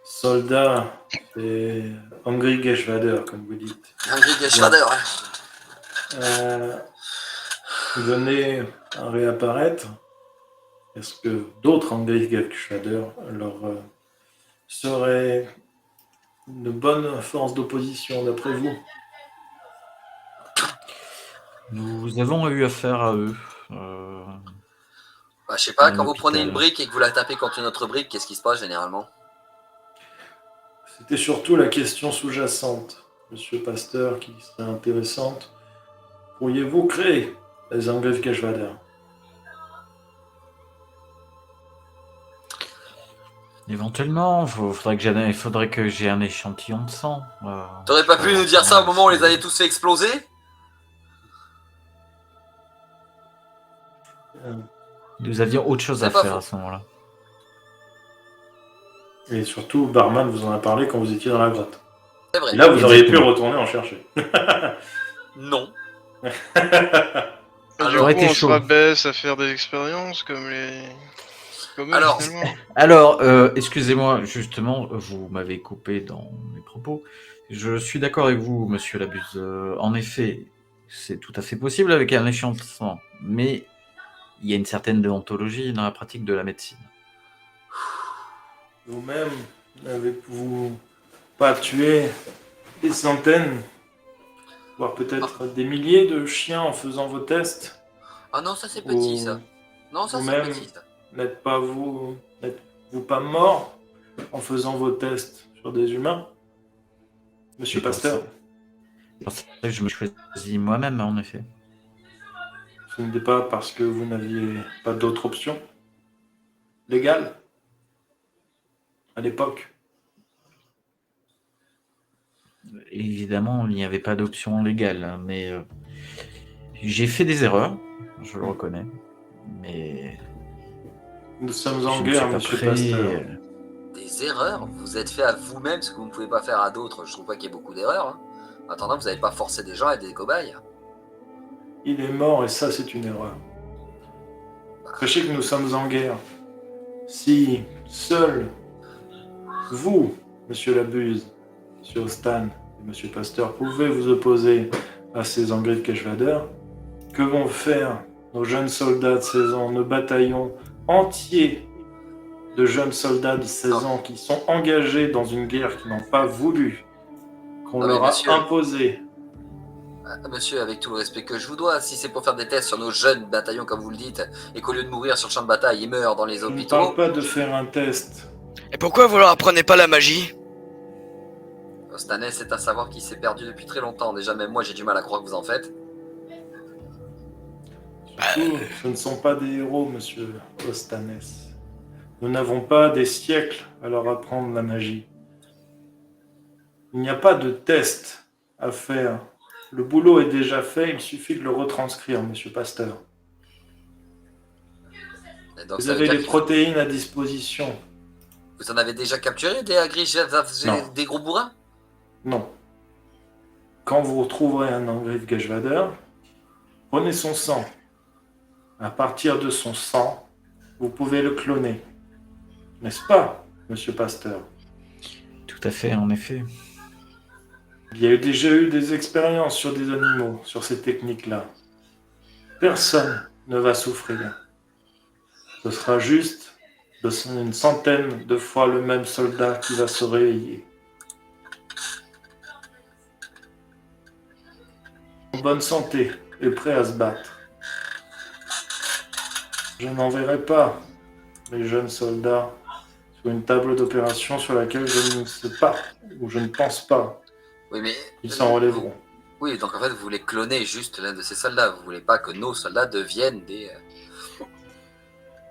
soldats, ces Angry Geschwader, comme vous dites, Henry Geschwader, hein. venaient à réapparaître, est-ce que d'autres Angry Geschwader leur seraient une bonne force d'opposition, d'après vous? Nous avons eu affaire à eux. Bah, je sais pas, Dans quand vous prenez l'hôpital. une brique et que vous la tapez contre une autre brique, qu'est-ce qui se passe généralement? C'était surtout la question sous-jacente, Monsieur Pasteur, qui serait intéressante. Pourriez-vous créer les Angry Geschwader? Éventuellement, il faudrait que j'ai un échantillon de sang. T'aurais pas pu nous dire ça au moment où on les avait tous fait exploser? Nous avions autre chose C'est à pas faire faux. à ce moment-là. Et surtout, Barman vous en a parlé quand vous étiez dans la grotte. C'est vrai. Et là, vous auriez pu Exactement. retourner en chercher. Non. Et du Alors, coup, été on se chaud. rabaisse à faire des expériences comme les. Comme eux, Alors, finalement. Alors, excusez-moi, justement, vous m'avez coupé dans mes propos. Je suis d'accord avec vous, monsieur Labuse. En effet, c'est tout à fait possible avec un échantillon de sang, mais il y a une certaine déontologie dans la pratique de la médecine. Vous-même, n'avez-vous pas tué des centaines, voire peut-être des milliers de chiens en faisant vos tests? ah non, ça c'est petit Ou ça. Non, ça c'est vous-même, petit ça. n'êtes-vous pas mort en faisant vos tests sur des humains, Monsieur C'est pour Pasteur? C'est pour ça que je me choisis moi-même, en effet. Ce n'était pas parce que vous n'aviez pas d'autre option légale à l'époque? Évidemment, il n'y avait pas d'option légale, hein, mais j'ai fait des erreurs, je le reconnais, mais Nous sommes je en ne guerre, suis pas Monsieur prêt. Pasteur. Des erreurs? Vous êtes fait à vous-même ce que vous ne pouvez pas faire à d'autres. Je trouve pas qu'il y ait beaucoup d'erreurs. Hein. En attendant, vous n'avez pas forcé des gens à être des cobayes. Il est mort et ça, c'est une erreur. Sachez que nous sommes en guerre. Si seul vous, Monsieur Labuse, Monsieur Stan et Monsieur Pasteur, pouvez vous opposer à ces Angry de Geschwader, que vont faire nos jeunes soldats de 16 ans, nos bataillons entiers de jeunes soldats de 16 ans qui sont engagés dans une guerre qu'ils n'ont pas voulu, qu'on Non, mais leur a monsieur. imposée? Monsieur, avec tout le respect que je vous dois, si c'est pour faire des tests sur nos jeunes bataillons, comme vous le dites, et qu'au lieu de mourir sur le champ de bataille, ils meurent dans les Je ne hôpitaux, parle pas de faire un test. Et pourquoi vous leur apprenez pas la magie? Stanès, c'est un savoir qui s'est perdu depuis très longtemps. Déjà, même moi, j'ai du mal à croire que vous en faites. Surtout, ce ne sont pas des héros, Monsieur Ostanes. Nous n'avons pas des siècles à leur apprendre la magie. Il n'y a pas de test à faire. Le boulot est déjà fait, il suffit de le retranscrire, Monsieur Pasteur. Et donc, Vous ça veut avez dire les que protéines à disposition. vous en avez déjà capturé des agris, Non. des gros bourrins? Non. Quand vous retrouverez un Angry de Geschwader, prenez son sang. À partir de son sang, vous pouvez le cloner. N'est-ce pas, Monsieur Pasteur? Tout à fait, en effet. Il y a déjà eu des expériences sur des animaux, sur ces techniques-là. Personne ne va souffrir. Ce sera juste une centaine de fois le même soldat qui va se réveiller. En bonne santé et prêt à se battre. Je n'enverrai pas les jeunes soldats sur une table d'opération sur laquelle je ne sais pas, ou je ne pense pas Oui, mais. qu'ils s'en relèveront. Oui, donc en fait, vous voulez cloner juste l'un de ces soldats. Vous voulez pas que nos soldats deviennent des.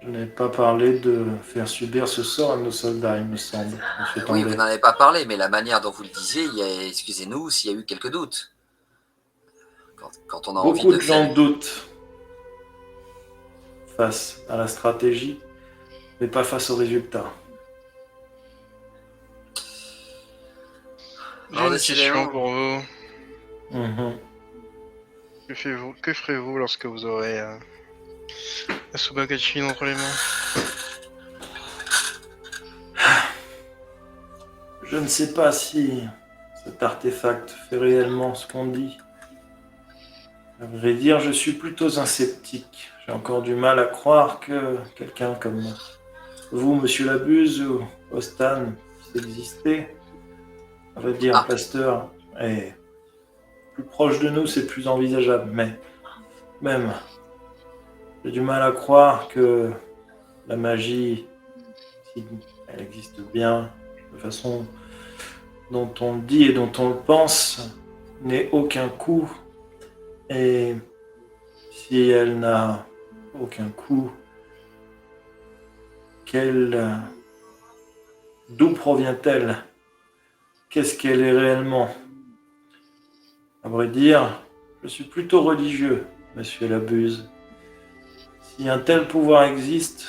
Je n'ai pas parlé de faire subir ce sort à nos soldats, il me semble, Monsieur Oui, vous Tandet. n'en avez pas parlé, mais la manière dont vous le disiez, excusez-nous s'il y a eu quelques doutes. quand on a envie Beaucoup de de gens faire. doutent face à la stratégie, mais pas face aux résultats. J'ai Alors, une décidément. question pour vous. Mhm. Que ferez-vous lorsque vous aurez la Subagachine entre les mains? Je ne sais pas si cet artefact fait réellement ce qu'on dit. À vrai dire, je suis plutôt un sceptique. J'ai encore du mal à croire que quelqu'un comme vous, Monsieur Labuse, ou Ostan, puisse exister. À vrai dire, Ah. Pasteur est plus proche de nous, c'est plus envisageable. Mais même, j'ai du mal à croire que la magie, si elle existe bien, de façon dont on le dit et dont on le pense, n'ait aucun coût. Et si elle n'a aucun coût, d'où provient-elle? Qu'est-ce qu'elle est réellement? À vrai dire, je suis plutôt religieux, Monsieur Labuse. Si un tel pouvoir existe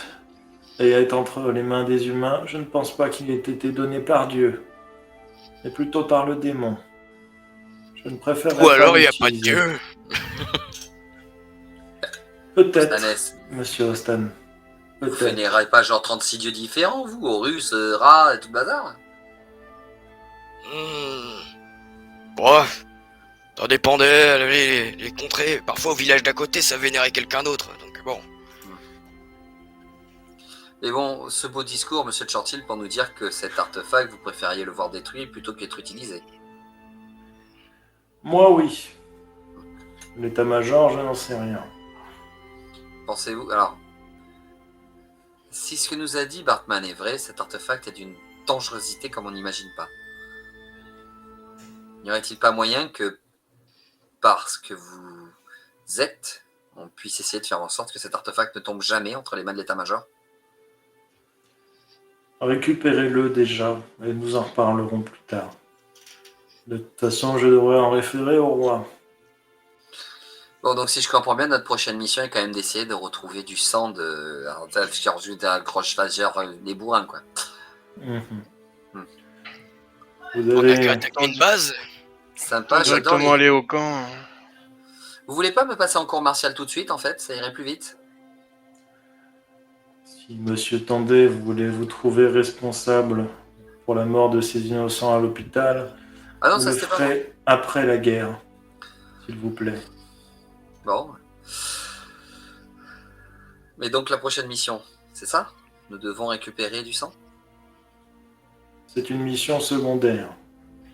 et est entre les mains des humains, je ne pense pas qu'il ait été donné par Dieu, mais plutôt par le démon. Je ne Ou préférerais pas alors il n'y a pas de l'utiliser. Dieu. Peut-être, Stanès, Monsieur Ostan. vous Peut-être. vénérez pas genre 36 dieux différents, vous, Horus, Ra et tout le bazar? Bon, ça dépendait, les contrées. Parfois au village d'à côté, ça vénérait quelqu'un d'autre. Donc bon. Mais bon, ce beau discours, monsieur de Chantil, pour nous dire que cet artefact, vous préfériez le voir détruit plutôt qu'être utilisé. Moi, oui. L'état-major, je n'en sais rien. Pensez-vous... Alors, si ce que nous a dit Bartman est vrai, cet artefact est d'une dangerosité comme on n'imagine pas. N'y aurait-il pas moyen que, parce que vous êtes, on puisse essayer de faire en sorte que cet artefact ne tombe jamais entre les mains de l'état-major? Récupérez-le déjà et nous en reparlerons plus tard. De toute façon, je devrais en référer au roi. Bon, donc si je comprends bien, notre prochaine mission est quand même d'essayer de retrouver du sang de... Alors, je les bourrins, quoi. Mhm. Hmm. Vous On a qu'à avez... attaquer une base. Sympa, j'adore Directement les... aller au camp. Vous voulez pas me passer en cours martial tout de suite, en fait? Ça irait plus vite. Si Monsieur Tandé voulait vous trouver responsable pour la mort de ces innocents à l'hôpital, Ah non, vous ça le c'était pas moi. ferez après la guerre, s'il vous plaît. Bon. Mais donc la prochaine mission, c'est ça? Nous devons récupérer du sang? C'est une mission secondaire.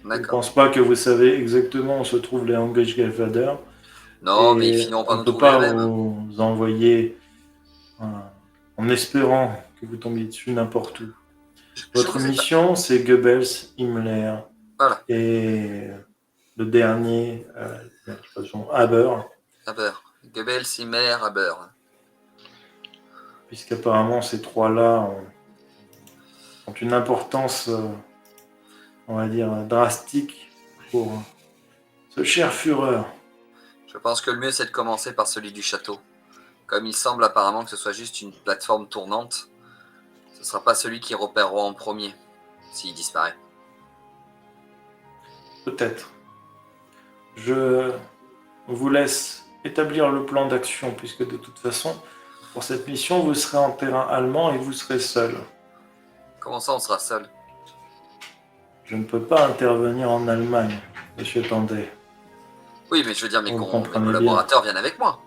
Je ne D'accord. pense pas que vous savez exactement où se trouvent les Engage Gather. Non, mais ils Et finiront par on nous ne peut trouver pas eux-mêmes. vous envoyer en espérant que vous tombiez dessus n'importe où. Je Votre vous ai pas- mission, c'est Goebbels, Himmler Voilà, et le dernier, Haber, Haber. Goebbels, Himmler, Haber. puisqu'apparemment ces trois-là ont une importance, on va dire, drastique pour ce cher Führer. Je pense que le mieux c'est de commencer par celui du château. Comme il semble apparemment que ce soit juste une plateforme tournante, ce ne sera pas celui qui repérera en premier, s'il disparaît. Peut-être. Je vous laisse établir le plan d'action, puisque de toute façon, pour cette mission, vous serez en terrain allemand et vous serez seul. Comment ça on sera seul? Je ne peux pas intervenir en Allemagne, Monsieur Tandé. Oui, mais je veux dire, mes Vous comprenez bien. collaborateurs viennent avec moi.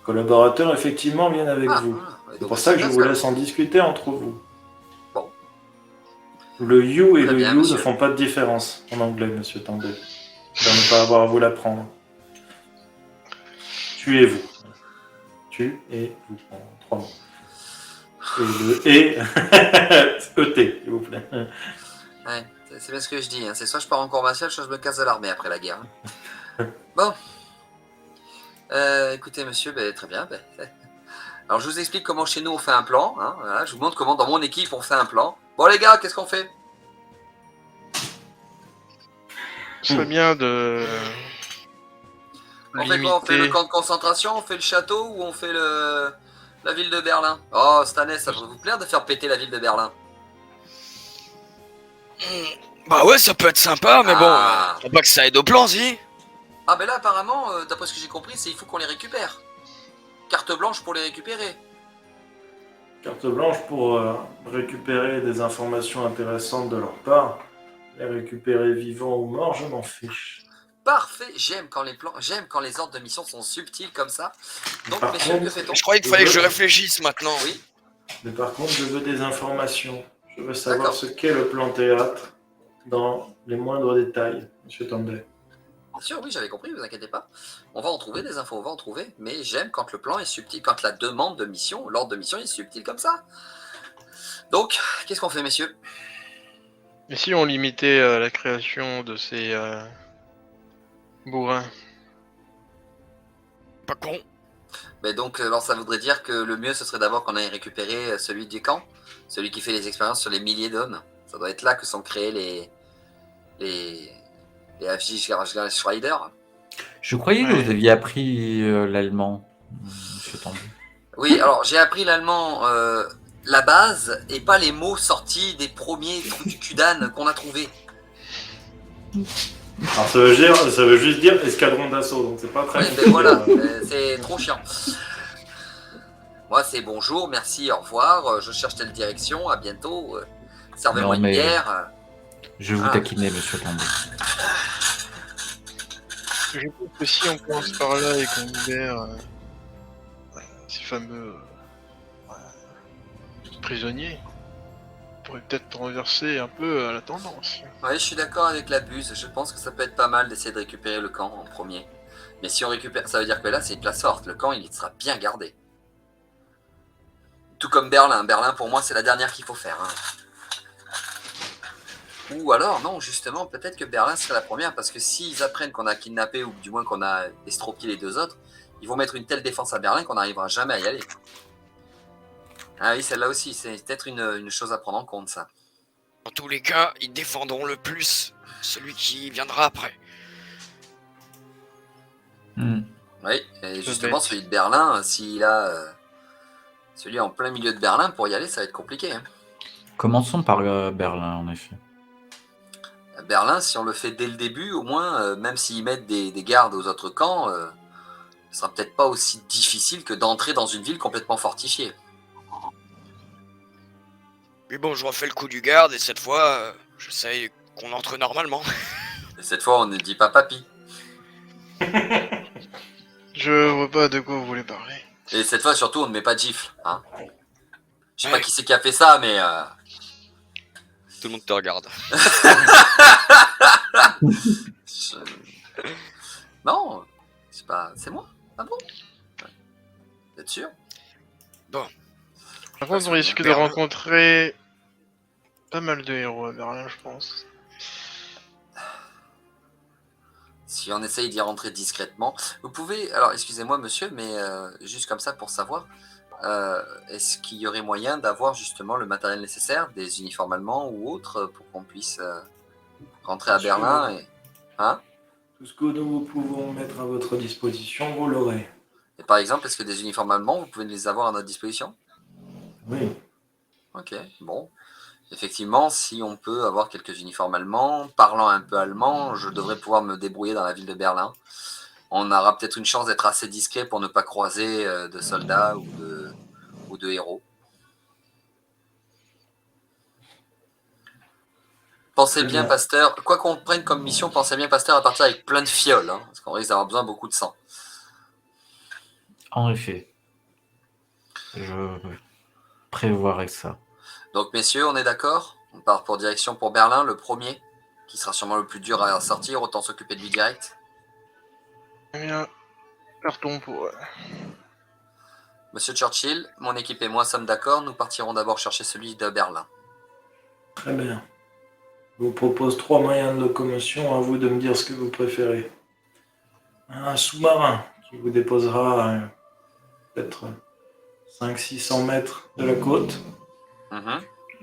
Collaborateurs, effectivement, viennent avec vous. Voilà. Et C'est donc, pour ça que je dans ce vous cas-là. laisse en discuter entre vous. Bon. Le you et Très le bien, you monsieur. ne font pas de différence en anglais, Monsieur Tandé. Pour ne pas avoir à vous l'apprendre. Tuez-vous. Tu et vous. En 3 mots. Et le et. ET, s'il vous plaît. Ouais, c'est bien ce que je dis. Hein. C'est soit je pars en cours martial, soit je me casse de l'armée après la guerre. Hein. Bon. Écoutez, monsieur, très bien. Alors, je vous explique comment chez nous on fait un plan. Hein, voilà, je vous montre comment dans mon équipe on fait un plan. Bon, les gars, qu'est-ce qu'on fait? Ce serait bien de On fait quoi? On fait le camp de concentration, on fait le château ou on fait la ville de Berlin? Oh, Stanley, ça devrait vous plaire de faire péter la ville de Berlin? Bah ouais, ça peut être sympa, mais Ah. bon, faut pas que ça aide au plan, si. Ah, ben là, apparemment, d'après ce que j'ai compris, c'est il faut qu'on les récupère. Carte blanche pour les récupérer. Carte blanche pour récupérer des informations intéressantes de leur part. Les récupérer vivants ou morts, je m'en fiche. Parfait, j'aime quand les ordres de mission sont subtils comme ça. Donc, Par messieurs, contre, que fait-on? Je croyais qu'il fallait que je réfléchisse maintenant. Oui, Mais par contre, je veux des informations. Je veux savoir D'accord. ce qu'est le plan théâtre dans les moindres détails, monsieur Tandé. bien sûr, oui, j'avais compris, vous inquiétez pas. On va en trouver des infos, on va en trouver. Mais j'aime quand le plan est subtil, quand la demande de mission, l'ordre de mission est subtil comme ça. Donc, qu'est-ce qu'on fait, messieurs? Et si on limitait la création de ces bourrins? Pas con. Mais donc, alors ça voudrait dire que le mieux, ce serait d'abord qu'on aille récupérer celui du camp, celui qui fait les expériences sur les milliers d'hommes. Ça doit être là que sont créés les FJ Schreider. Je croyais que Ouais. vous aviez appris l'allemand, monsieur Tanguy. Oui, alors j'ai appris l'allemand, la base, et pas les mots sortis des premiers trous du cul d'âne qu'on a trouvés. Alors ça veut juste dire escadron d'assaut, donc c'est pas très Oui, compliqué. ben voilà, c'est trop chiant. Moi, c'est bonjour, merci, au revoir, je cherche telle direction, à bientôt, servez-moi Non, une mais- bière. Je vous Ah. taquinais, monsieur Tanguy. Je pense que si on commence par là et qu'on libère ces fameux prisonniers, on pourrait peut-être renverser un peu la tendance. Oui, je suis d'accord avec la buse. Je pense que ça peut être pas mal d'essayer de récupérer le camp en premier. Mais si on récupère, ça veut dire que là, c'est une place forte. Le camp, il sera bien gardé. Tout comme Berlin. Berlin, pour moi, c'est la dernière qu'il faut faire. Hein. Ou alors, non, justement, peut-être que Berlin serait la première, parce que s'ils apprennent qu'on a kidnappé, ou du moins qu'on a estropié les deux autres, ils vont mettre une telle défense à Berlin qu'on n'arrivera jamais à y aller. Ah oui, celle-là aussi, c'est peut-être une chose à prendre en compte, ça. Dans tous les cas, ils défendront le plus celui qui viendra après. Hmm. Oui, et justement, bête. celui de Berlin, s'il a celui en plein milieu de Berlin, pour y aller, ça va être compliqué. Hein. Commençons par Berlin, en effet. Berlin, si on le fait dès le début, au moins, même s'ils mettent des gardes aux autres camps, ce sera peut-être pas aussi difficile que d'entrer dans une ville complètement fortifiée. Mais bon, je refais le coup du garde et cette fois, je sais qu'on entre normalement. Et cette fois, on ne dit pas papy. Je vois pas de quoi vous voulez parler. Et cette fois, surtout, on ne met pas de gifle. Hein. Je sais pas Ouais. qui c'est qui a fait ça, mais... Tout le monde te regarde. Non, c'est pas... C'est moi. Ah bon? Vous êtes sûr? Par contre, on risque de Berlin. rencontrer pas mal de héros à Berlin, je pense. Si on essaye d'y rentrer discrètement, vous pouvez... Alors, excusez-moi, monsieur, mais juste comme ça pour savoir, est-ce qu'il y aurait moyen d'avoir justement le matériel nécessaire, des uniformes allemands ou autres, pour qu'on puisse rentrer à Bien sûr. Berlin et... Hein? Tout ce que nous pouvons mettre à votre disposition, vous l'aurez. Et par exemple, est-ce que des uniformes allemands, vous pouvez les avoir à notre disposition? Oui. Ok, bon. Effectivement, si on peut avoir quelques uniformes allemands, parlant un peu allemand, je devrais pouvoir me débrouiller dans la ville de Berlin. On aura peut-être une chance d'être assez discret pour ne pas croiser de soldats ou de héros. Pensez bien, bien. Pasteur, quoi qu'on prenne comme mission, pensez bien, Pasteur, à partir avec plein de fioles, hein, parce qu'on risque d'avoir besoin de beaucoup de sang. En effet. Je prévoirai ça. Donc, messieurs, on est d'accord? On part pour direction pour Berlin, le premier, qui sera sûrement le plus dur à sortir, autant s'occuper de lui direct. Eh bien, partons pour... Monsieur Churchill, mon équipe et moi sommes d'accord, nous partirons d'abord chercher celui de Berlin. Très bien. Je vous propose 3 moyens de locomotion, à vous de me dire ce que vous préférez. Un sous-marin qui vous déposera à peut-être 500-600 mètres de la côte. Mhm.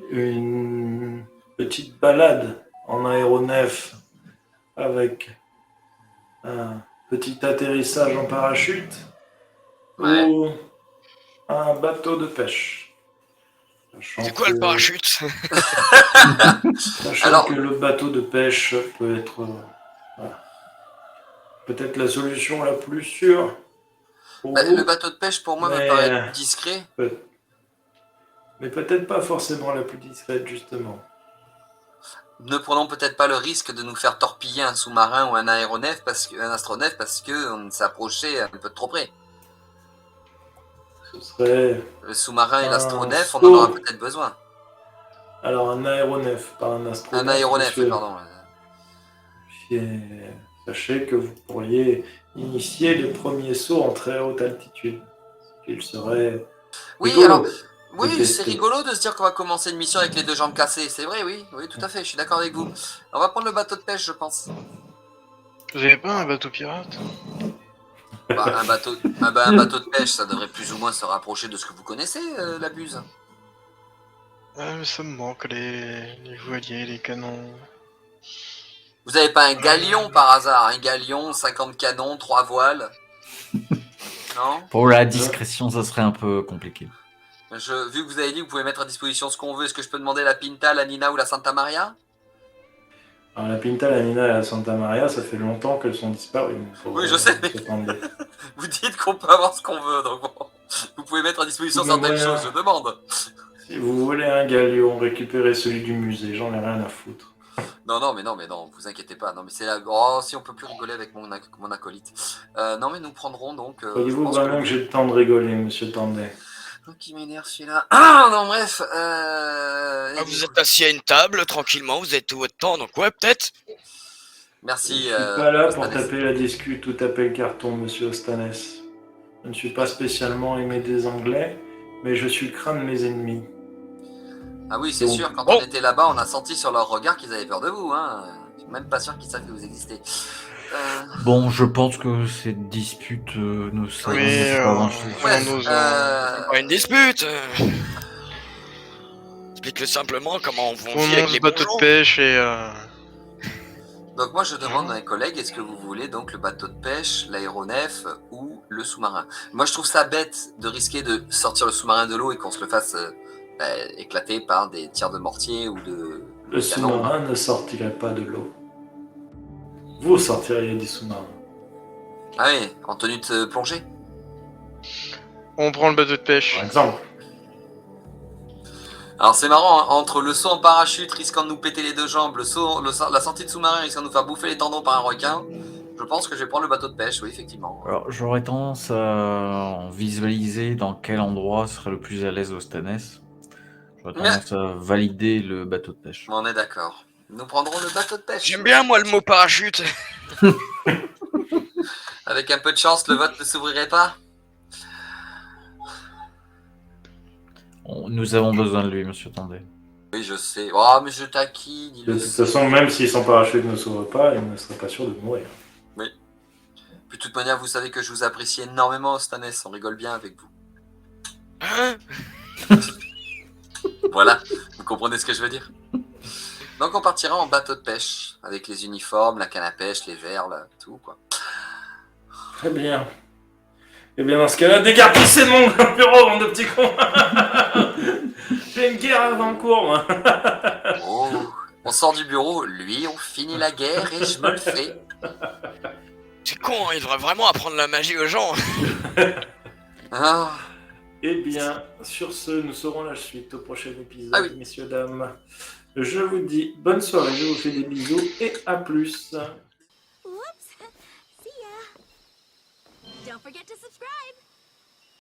Une petite balade en aéronef avec un petit atterrissage en parachute Ouais. ou un bateau de pêche. Sachant C'est quoi le que- parachute? Sachant Alors- que le bateau de pêche peut être voilà, peut-être la solution la plus sûre pour Bah, vous, le bateau de pêche, pour moi, me mais- paraît plus discret. mais peut-être pas forcément la plus discrète, justement. Ne prenons peut-être pas le risque de nous faire torpiller un sous-marin ou un aéronef un astronef parce qu'on s'approchait un peu de trop près. Ce serait Le sous-marin et Un l'astronef, on en saut. aura peut-être besoin. alors un aéronef, pas un astronef. Un aéronef, monsieur. pardon. Et sachez que vous pourriez initier les premiers sauts en très haute altitude. Il serait Oui, rigolo alors, de oui, c'est tester. rigolo de se dire qu'on va commencer une mission avec les 2 jambes cassées. C'est vrai, oui, tout à fait, je suis d'accord avec vous. On va prendre le bateau de pêche, je pense. Vous avez pas un bateau pirate? Bah, un bateau de pêche, ça devrait plus ou moins se rapprocher de ce que vous connaissez, la buse. Ouais, mais ça me manque, les voiliers, les canons. Vous avez pas un galion par hasard? Un galion, 50 canons, 3 voiles? Non? Pour la discrétion, ça serait un peu compliqué. Vu que vous avez dit que vous pouvez mettre à disposition ce qu'on veut, est-ce que je peux demander la Pinta, la Nina ou la Santa Maria? Alors, la Pinta, la Nina et la Santa Maria, ça fait longtemps qu'elles sont disparues. Oui, je sais, mais- Vous dites qu'on peut avoir ce qu'on veut, donc bon. Vous pouvez mettre à disposition Mais certaines voilà. choses, je demande. Si vous voulez un galion, récupérez celui du musée, j'en ai rien à foutre. Non, mais non, vous inquiétez pas. Non, mais c'est la... Oh, si on peut plus rigoler avec mon acolyte. Non, mais nous prendrons donc. je Croyez-vous pense vraiment que- que j'ai le temps de rigoler, monsieur Tandet? Qui m'énerve celui-là. Ah, non, bref. Ah, vous êtes assis à une table, tranquillement, vous avez tout votre temps, donc ouais, peut-être. Merci. Je suis pas là pour Ostanes. taper la discute ou taper le carton, monsieur Ostanes. Je ne suis pas spécialement aimé des Anglais, mais je suis le crâne de mes ennemis. Ah oui, c'est Donc- sûr, quand Bon. on était là-bas, on a senti sur leur regard qu'ils avaient peur de vous. Hein. Je suis même pas sûr qu'ils savent que vous existez. Bon, je pense que cette dispute ne sert Oui, pas grand-chose. Ouais, on ose, Pas une dispute. Explique-le simplement comment on vit on avec monte les le bateau bourgeons. de pêche et... Donc moi je demande à mes collègues, est-ce que vous voulez donc le bateau de pêche, l'aéronef ou le sous-marin? Moi je trouve ça bête de risquer de sortir le sous-marin de l'eau et qu'on se le fasse éclater par des tirs de mortier ou de Le canon. sous-marin ne sortirait pas de l'eau. Vous sortiriez du sous-marin. Ah oui, en tenue de plongée. On prend le bateau de pêche. Par exemple. Alors c'est marrant, hein, entre le saut en parachute risquant de nous péter les 2 jambes, la sortie de sous-marin risquant de nous faire bouffer les tendons par un requin, je pense que je vais prendre le bateau de pêche, oui effectivement. Alors, j'aurais tendance à visualiser dans quel endroit serait le plus à l'aise au Stanès. J'aurais tendance à valider le bateau de pêche. On est d'accord. Nous prendrons le bateau de pêche. J'aime bien, moi, le mot parachute. Avec un peu de chance, le vote ne s'ouvrirait pas. Nous avons besoin de lui, monsieur Tandet. Oui, je sais. Oh, mais je taquine. Il De le toute sait. façon, même si son parachute ne s'ouvre pas, il ne serait pas sûr de mourir. De toute manière, vous savez que je vous apprécie énormément, Stanes. On rigole bien avec vous. Hein? Voilà, vous comprenez ce que je veux dire. Donc on partira en bateau de pêche, avec les uniformes, la canne à pêche, les verres, là, tout quoi. Très bien. Eh bien, dans ce cas-là, dégarpissez de mon bureau, bande de petits cons. J'ai une guerre avant cours, moi. Oh, on sort du bureau, lui, on finit la guerre et je me le fais. C'est con, hein, il devrait vraiment apprendre la magie aux gens. Ah, Eh bien, sur ce, nous saurons la suite au prochain épisode, Ah oui. messieurs, dames. Je vous dis bonne soirée, je vous fais des bisous et à plus. Whoops. See ya. Don't forget to subscribe.